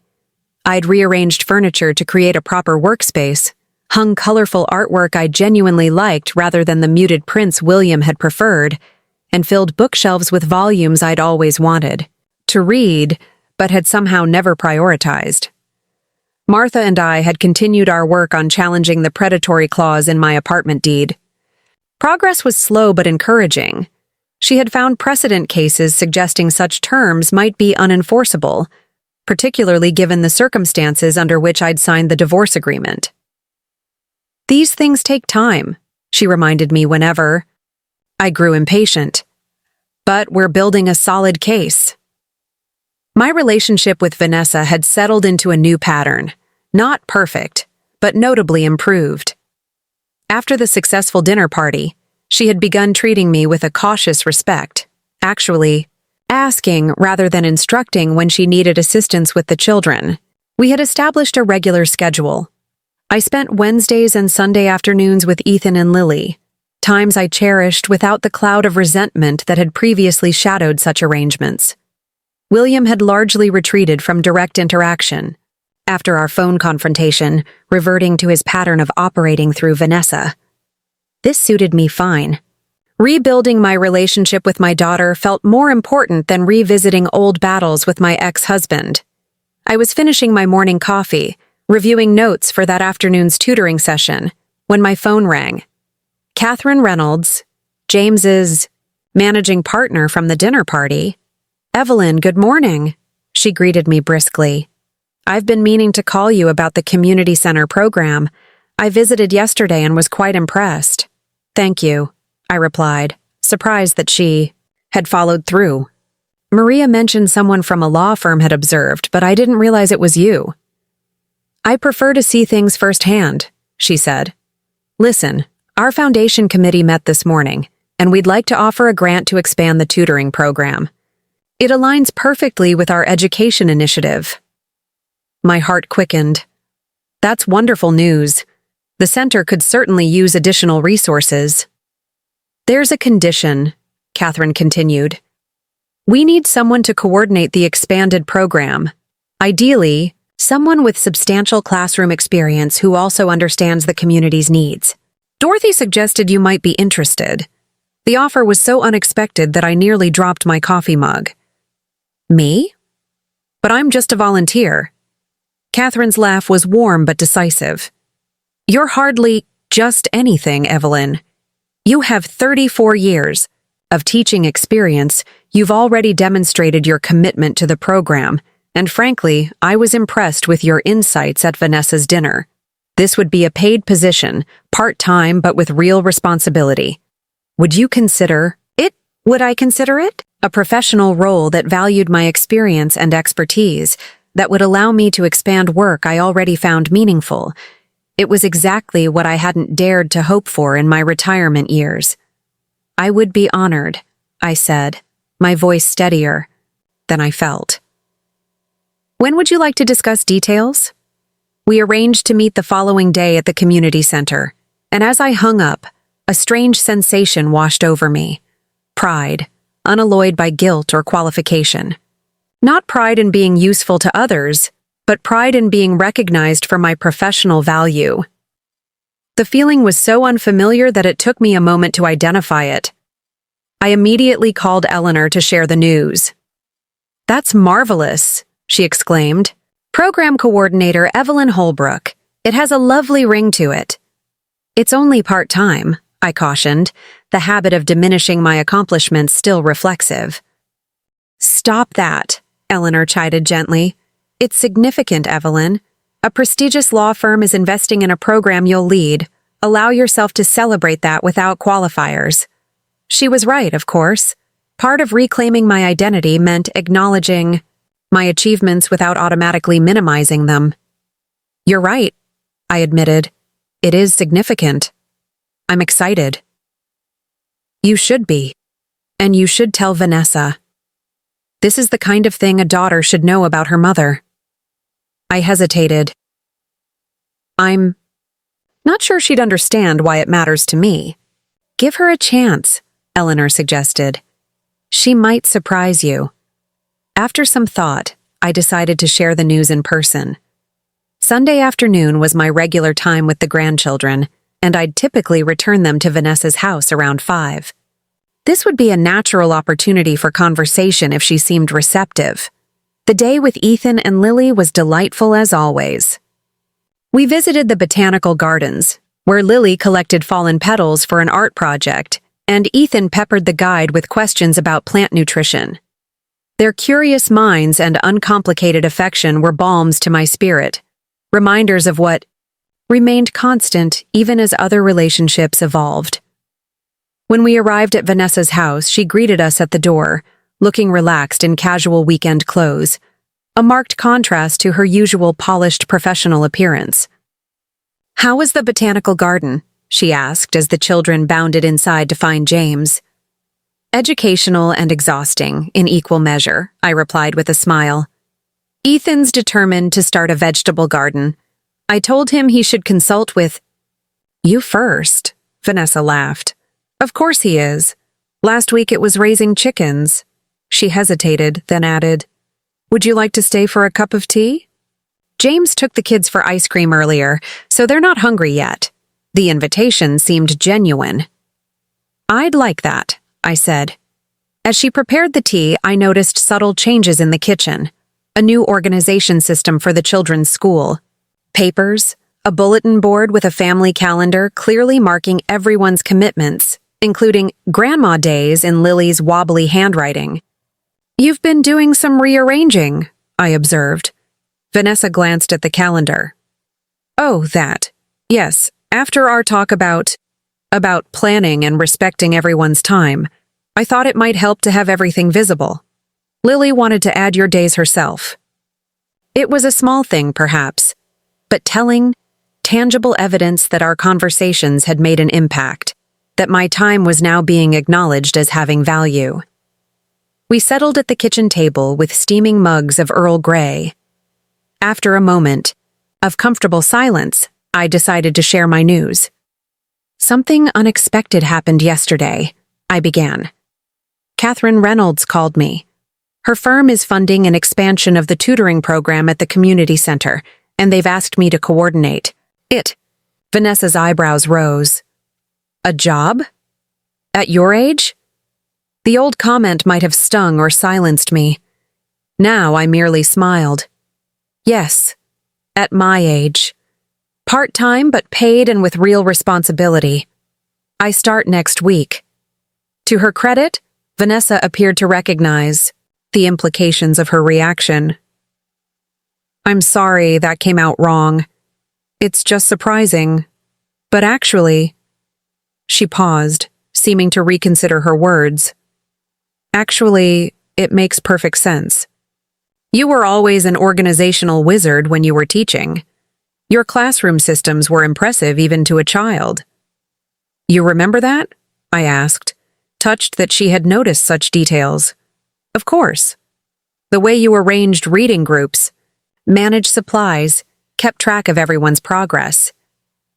I'd rearranged furniture to create a proper workspace, hung colorful artwork I genuinely liked rather than the muted prints William had preferred, and filled bookshelves with volumes I'd always wanted to read, but had somehow never prioritized. Martha and I had continued our work on challenging the predatory clause in my apartment deed. Progress was slow but encouraging. She had found precedent cases suggesting such terms might be unenforceable, particularly given the circumstances under which I'd signed the divorce agreement. These things take time, she reminded me whenever. I grew impatient. but we're building a solid case. My relationship with Vanessa had settled into a new pattern. Not perfect, but notably improved. After the successful dinner party, she had begun treating me with a cautious respect, actually asking rather than instructing when she needed assistance with the children. We had established a regular schedule. I spent Wednesdays and Sunday afternoons with Ethan and Lily, times I cherished without the cloud of resentment that had previously shadowed such arrangements. William had largely retreated from direct interaction, after our phone confrontation, reverting to his pattern of operating through Vanessa. This suited me fine. Rebuilding my relationship with my daughter felt more important than revisiting old battles with my ex-husband. I was finishing my morning coffee, reviewing notes for that afternoon's tutoring session, when my phone rang. Catherine Reynolds, James's managing partner from the dinner party. "Evelyn, good morning," she greeted me briskly. "I've been meaning to call you about the community center program. I visited yesterday and was quite impressed." "Thank you," I replied, surprised that she had followed through. "Maria mentioned someone from a law firm had observed, but I didn't realize it was you." "I prefer to see things firsthand," she said. "Listen, our foundation committee met this morning, and we'd like to offer a grant to expand the tutoring program. It aligns perfectly with our education initiative." My heart quickened. That's wonderful news. The center could certainly use additional resources. "There's a condition," Catherine continued. "We need someone to coordinate the expanded program. Ideally, someone with substantial classroom experience who also understands the community's needs. Dorothy suggested you might be interested." The offer was so unexpected that I nearly dropped my coffee mug. "Me? But I'm just a volunteer." Catherine's laugh was warm but decisive. "You're hardly just anything, Evelyn. You have 34 years of teaching experience. You've already demonstrated your commitment to the program, and frankly, I was impressed with your insights at Vanessa's dinner. This would be a paid position, part-time but with real responsibility. Would you consider it? Would I consider it? A professional role that valued my experience and expertise, that would allow me to expand work I already found meaningful. It was exactly what I hadn't dared to hope for in my retirement years." "I would be honored," I said, my voice steadier than I felt. "When would you like to discuss details?" We arranged to meet the following day at the community center, and as I hung up, a strange sensation washed over me. Pride, unalloyed by guilt or qualification. Not pride in being useful to others, but pride in being recognized for my professional value. The feeling was so unfamiliar that it took me a moment to identify it. I immediately called Eleanor to share the news. "That's marvelous," she exclaimed. "Program Coordinator Evelyn Holbrook. It has a lovely ring to it." "It's only part-time," I cautioned, the habit of diminishing my accomplishments still reflexive. "Stop that," Eleanor chided gently. "It's significant, Evelyn. A prestigious law firm is investing in a program you'll lead. Allow yourself to celebrate that without qualifiers." She was right, of course. Part of reclaiming my identity meant acknowledging my achievements without automatically minimizing them. "You're right," I admitted. "It is significant. I'm excited." "You should be. And you should tell Vanessa. This is the kind of thing a daughter should know about her mother." I hesitated. "I'm not sure she'd understand why it matters to me." "Give her a chance," Eleanor suggested. "She might surprise you." After some thought, I decided to share the news in person. Sunday afternoon was my regular time with the grandchildren, and I'd typically return them to Vanessa's house around 5. This would be a natural opportunity for conversation if she seemed receptive. The day with Ethan and Lily was delightful as always. We visited the botanical gardens, where Lily collected fallen petals for an art project, and Ethan peppered the guide with questions about plant nutrition. Their curious minds and uncomplicated affection were balms to my spirit, reminders of what remained constant even as other relationships evolved. When we arrived at Vanessa's house, she greeted us at the door, looking relaxed in casual weekend clothes, a marked contrast to her usual polished professional appearance. "How was the botanical garden?" she asked as the children bounded inside to find James. "Educational and exhausting, in equal measure," I replied with a smile. "Ethan's determined to start a vegetable garden. I told him he should consult with—" "You first," Vanessa laughed. "Of course he is. Last week it was raising chickens." She hesitated, then added, "Would you like to stay for a cup of tea?" James took the kids for ice cream earlier, so they're not hungry yet. The invitation seemed genuine. "I'd like that," I said. As she prepared the tea, I noticed subtle changes in the kitchen. A new organization system for the children's school. Papers, a bulletin board with a family calendar clearly marking everyone's commitments, including Grandma Days in Lily's wobbly handwriting. "You've been doing some rearranging," I observed. Vanessa glanced at the calendar. "Oh, that. Yes, after our talk about planning and respecting everyone's time, I thought it might help to have everything visible. Lily wanted to add your days herself." It was a small thing, perhaps, but telling, tangible evidence that our conversations had made an impact, that my time was now being acknowledged as having value. We settled at the kitchen table with steaming mugs of Earl Grey. After a moment of comfortable silence, I decided to share my news. "Something unexpected happened yesterday," I began. "Catherine Reynolds called me. Her firm is funding an expansion of the tutoring program at the community center, and they've asked me to coordinate it." Vanessa's eyebrows rose. "A job? At your age?" The old comment might have stung or silenced me. Now I merely smiled. "Yes, at my age. Part-time but paid and with real responsibility. I start next week." To her credit, Vanessa appeared to recognize the implications of her reaction. "I'm sorry that came out wrong. It's just surprising. But actually—" She paused, seeming to reconsider her words. "Actually, it makes perfect sense. You were always an organizational wizard when you were teaching. Your classroom systems were impressive even to a child." "You remember that?" I asked, touched that she had noticed such details. "Of course. The way you arranged reading groups, managed supplies, kept track of everyone's progress.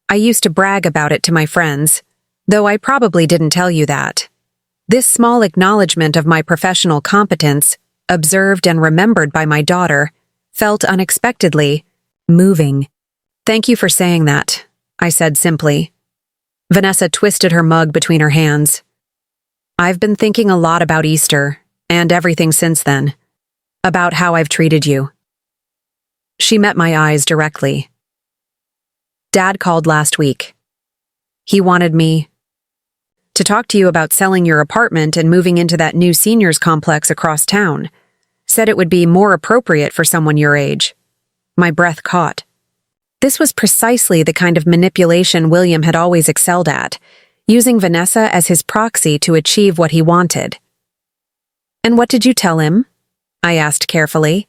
I used to brag about it to my friends, though I probably didn't tell you that. This small acknowledgement of my professional competence, observed and remembered by my daughter, felt unexpectedly moving." "Thank you for saying that," I said simply. Vanessa twisted her mug between her hands. "I've been thinking a lot about Easter, and everything since then. About how I've treated you." She met my eyes directly. "Dad called last week. He wanted me to talk to you about selling your apartment and moving into that new seniors complex across town. Said it would be more appropriate for someone your age." My breath caught. This was precisely the kind of manipulation William had always excelled at, using Vanessa as his proxy to achieve what he wanted. "And what did you tell him?" I asked carefully.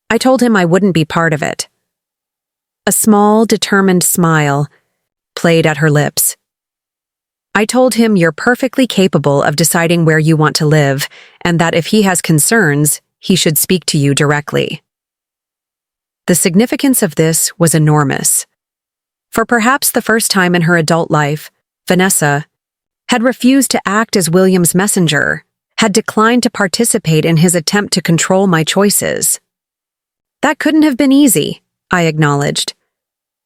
"I told him I wouldn't be part of it." A small, determined smile played at her lips. "I told him you're perfectly capable of deciding where you want to live, and that if he has concerns, he should speak to you directly." The significance of this was enormous. For perhaps the first time in her adult life, Vanessa had refused to act as William's messenger, had declined to participate in his attempt to control my choices. "That couldn't have been easy," I acknowledged.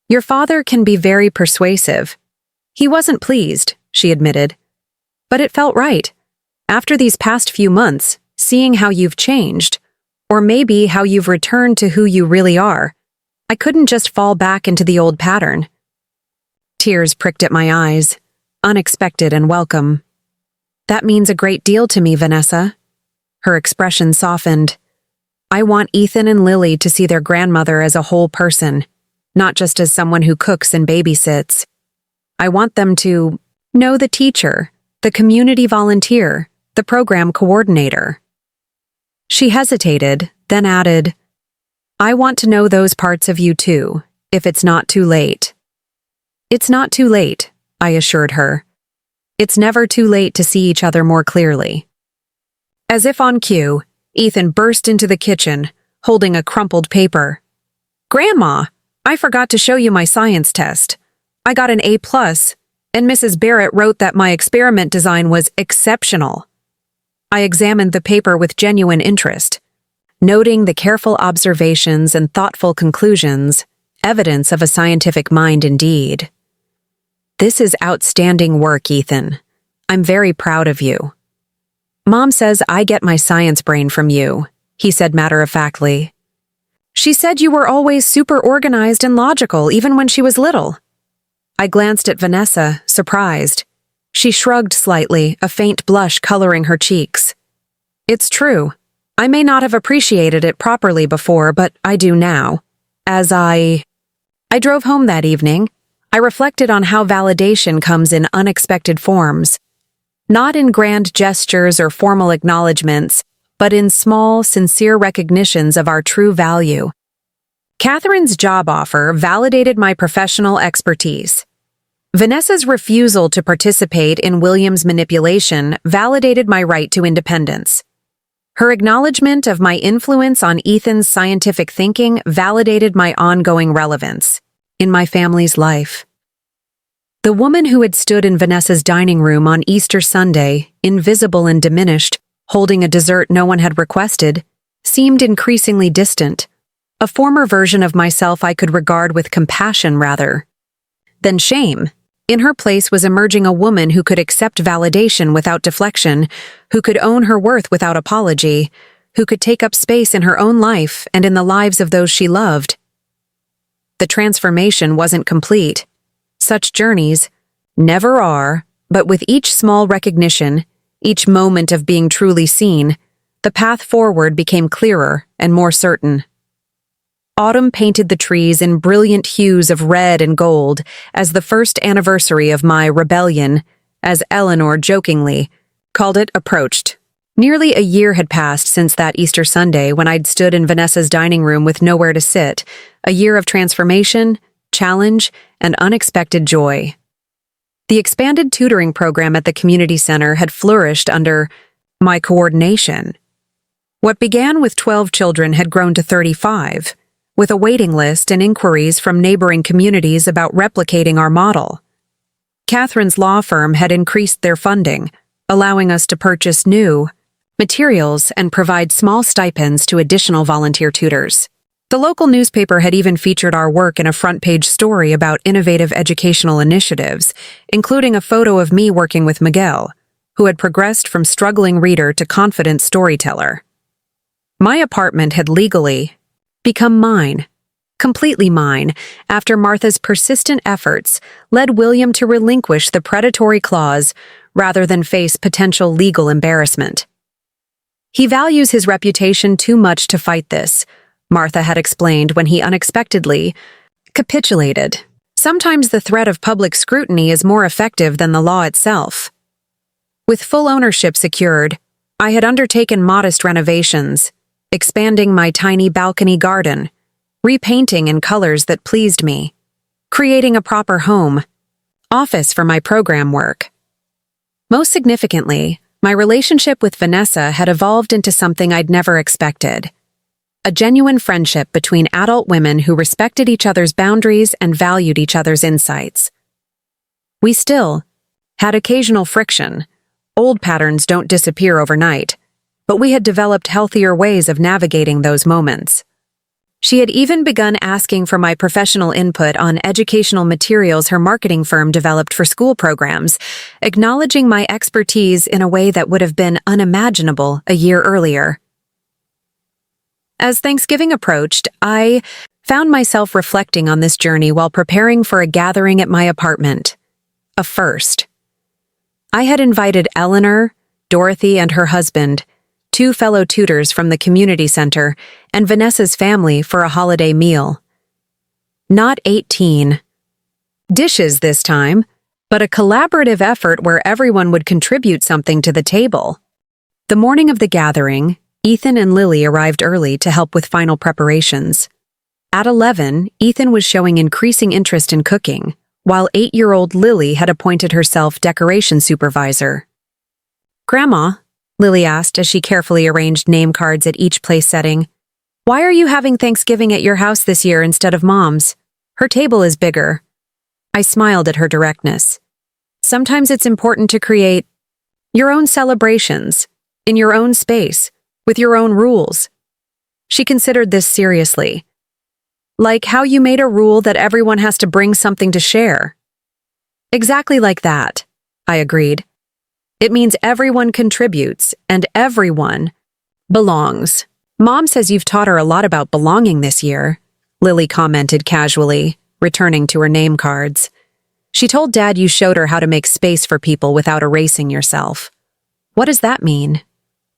"Your father can be very persuasive." "He wasn't pleased," she admitted. "But it felt right. After these past few months, seeing how you've changed, or maybe how you've returned to who you really are, I couldn't just fall back into the old pattern." Tears pricked at my eyes, unexpected and welcome. "That means a great deal to me, Vanessa." Her expression softened. "I want Ethan and Lily to see their grandmother as a whole person, not just as someone who cooks and babysits. I want them to know the teacher, the community volunteer, the program coordinator. She hesitated, then added, I want to know those parts of you too, if it's not too late. It's not too late, I assured her. It's never too late to see each other more clearly. As if on cue, Ethan burst into the kitchen, holding a crumpled paper. Grandma, I forgot to show you my science test. I got an A+, and Mrs. Barrett wrote that my experiment design was exceptional. I examined the paper with genuine interest, noting the careful observations and thoughtful conclusions, evidence of a scientific mind indeed. This is outstanding work, Ethan. I'm very proud of you. Mom says I get my science brain from you, he said matter-of-factly. She said you were always super organized and logical, even when she was little. I glanced at Vanessa, surprised. She shrugged slightly, a faint blush coloring her cheeks. It's true. I may not have appreciated it properly before, but I do now. As I drove home that evening, I reflected on how validation comes in unexpected forms. Not in grand gestures or formal acknowledgments, but in small, sincere recognitions of our true value. Catherine's job offer validated my professional expertise. Vanessa's refusal to participate in William's manipulation validated my right to independence. Her acknowledgement of my influence on Ethan's scientific thinking validated my ongoing relevance in my family's life. The woman who had stood in Vanessa's dining room on Easter Sunday, invisible and diminished, holding a dessert no one had requested, seemed increasingly distant, a former version of myself I could regard with compassion rather than shame. In her place was emerging a woman who could accept validation without deflection, who could own her worth without apology, who could take up space in her own life and in the lives of those she loved. The transformation wasn't complete. Such journeys never are, but with each small recognition, each moment of being truly seen, the path forward became clearer and more certain. Autumn painted the trees in brilliant hues of red and gold as the first anniversary of my rebellion, as Eleanor jokingly called it, approached. Nearly a year had passed since that Easter Sunday when I'd stood in Vanessa's dining room with nowhere to sit, a year of transformation, challenge, and unexpected joy. The expanded tutoring program at the community center had flourished under my coordination. What began with 12 children had grown to 35, with a waiting list and inquiries from neighboring communities about replicating our model. Catherine's law firm had increased their funding, allowing us to purchase new materials and provide small stipends to additional volunteer tutors. The local newspaper had even featured our work in a front-page story about innovative educational initiatives, including a photo of me working with Miguel, who had progressed from struggling reader to confident storyteller. My apartment had legally become mine, completely mine, after Martha's persistent efforts led William to relinquish the predatory clause rather than face potential legal embarrassment. He values his reputation too much to fight this, Martha had explained when he unexpectedly capitulated. Sometimes the threat of public scrutiny is more effective than the law itself. With full ownership secured, I had undertaken modest renovations, expanding my tiny balcony garden, repainting in colors that pleased me, creating a proper home, office for my program work. Most significantly, my relationship with Vanessa had evolved into something I'd never expected. A genuine friendship between adult women who respected each other's boundaries and valued each other's insights. We still had occasional friction. Old patterns don't disappear overnight, but we had developed healthier ways of navigating those moments. She had even begun asking for my professional input on educational materials her marketing firm developed for school programs, acknowledging my expertise in a way that would have been unimaginable a year earlier. As Thanksgiving approached, I found myself reflecting on this journey while preparing for a gathering at my apartment. A first. I had invited Eleanor, Dorothy, and her husband, 2 fellow tutors from the community center, and Vanessa's family for a holiday meal. Not 18 dishes this time, but a collaborative effort where everyone would contribute something to the table. The morning of the gathering, Ethan and Lily arrived early to help with final preparations. At 11, Ethan was showing increasing interest in cooking, while 8-year-old Lily had appointed herself decoration supervisor. "Grandma," Lily asked as she carefully arranged name cards at each place setting, "why are you having Thanksgiving at your house this year instead of Mom's? Her table is bigger." I smiled at her directness. Sometimes it's important to create your own celebrations, in your own space, with your own rules. She considered this seriously. Like how you made a rule that everyone has to bring something to share. Exactly like that, I agreed. It means everyone contributes, and everyone belongs. Mom says you've taught her a lot about belonging this year, Lily commented casually, returning to her name cards. She told Dad you showed her how to make space for people without erasing yourself. What does that mean?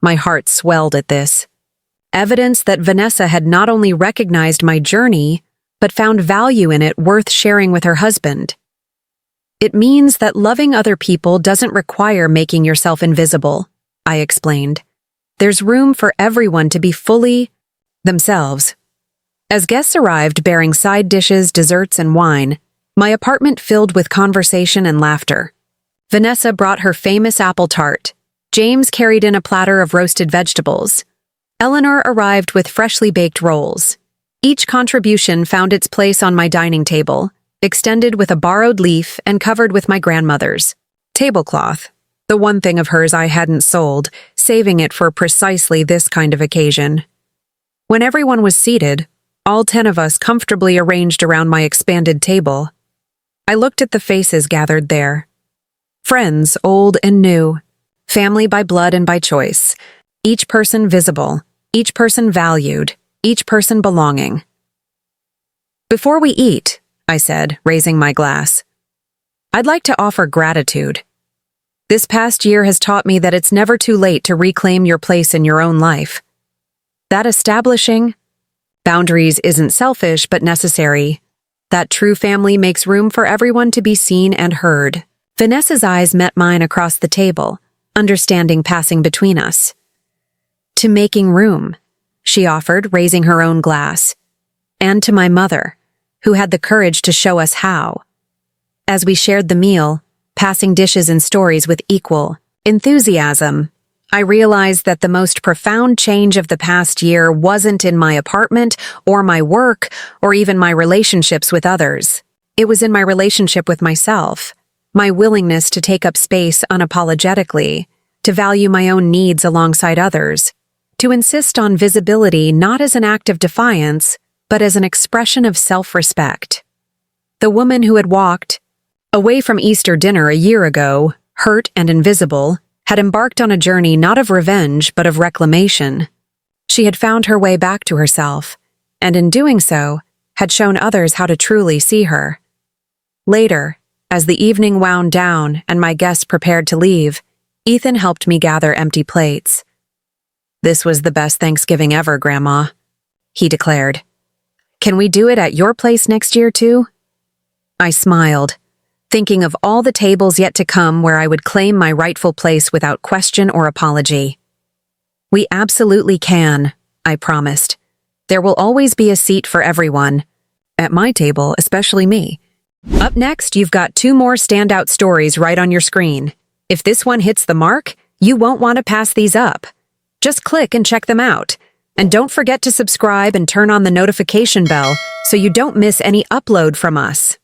My heart swelled at this. Evidence that Vanessa had not only recognized my journey, but found value in it worth sharing with her husband. It means that loving other people doesn't require making yourself invisible, I explained. There's room for everyone to be fully themselves. As guests arrived bearing side dishes, desserts, and wine, my apartment filled with conversation and laughter. Vanessa brought her famous apple tart. James carried in a platter of roasted vegetables. Eleanor arrived with freshly baked rolls. Each contribution found its place on my dining table, extended with a borrowed leaf and covered with my grandmother's tablecloth, the one thing of hers I hadn't sold, saving it for precisely this kind of occasion. When everyone was seated, all 10 of us comfortably arranged around my expanded table, I looked at the faces gathered there. Friends, old and new, family by blood and by choice, each person visible, each person valued, each person belonging. "Before we eat," I said, raising my glass, "I'd like to offer gratitude. This past year has taught me that it's never too late to reclaim your place in your own life. That establishing boundaries isn't selfish but necessary. That true family makes room for everyone to be seen and heard." Vanessa's eyes met mine across the table, understanding passing between us. "To making room," she offered, raising her own glass. "And to my mother, who had the courage to show us how." As we shared the meal, passing dishes and stories with equal enthusiasm, I realized that the most profound change of the past year wasn't in my apartment or my work or even my relationships with others. It was in my relationship with myself, my willingness to take up space unapologetically, to value my own needs alongside others, to insist on visibility not as an act of defiance, but as an expression of self-respect. The woman who had walked away from Easter dinner a year ago, hurt and invisible, had embarked on a journey not of revenge but of reclamation. She had found her way back to herself, and in doing so, had shown others how to truly see her. Later, as the evening wound down and my guests prepared to leave, Ethan helped me gather empty plates. "This was the best Thanksgiving ever, Grandma," he declared. "Can we do it at your place next year, too?" I smiled, thinking of all the tables yet to come where I would claim my rightful place without question or apology. "We absolutely can," I promised. "There will always be a seat for everyone. At my table, especially me." Up next, you've got 2 more standout stories right on your screen. If this one hits the mark, you won't want to pass these up. Just click and check them out. And don't forget to subscribe and turn on the notification bell so you don't miss any upload from us.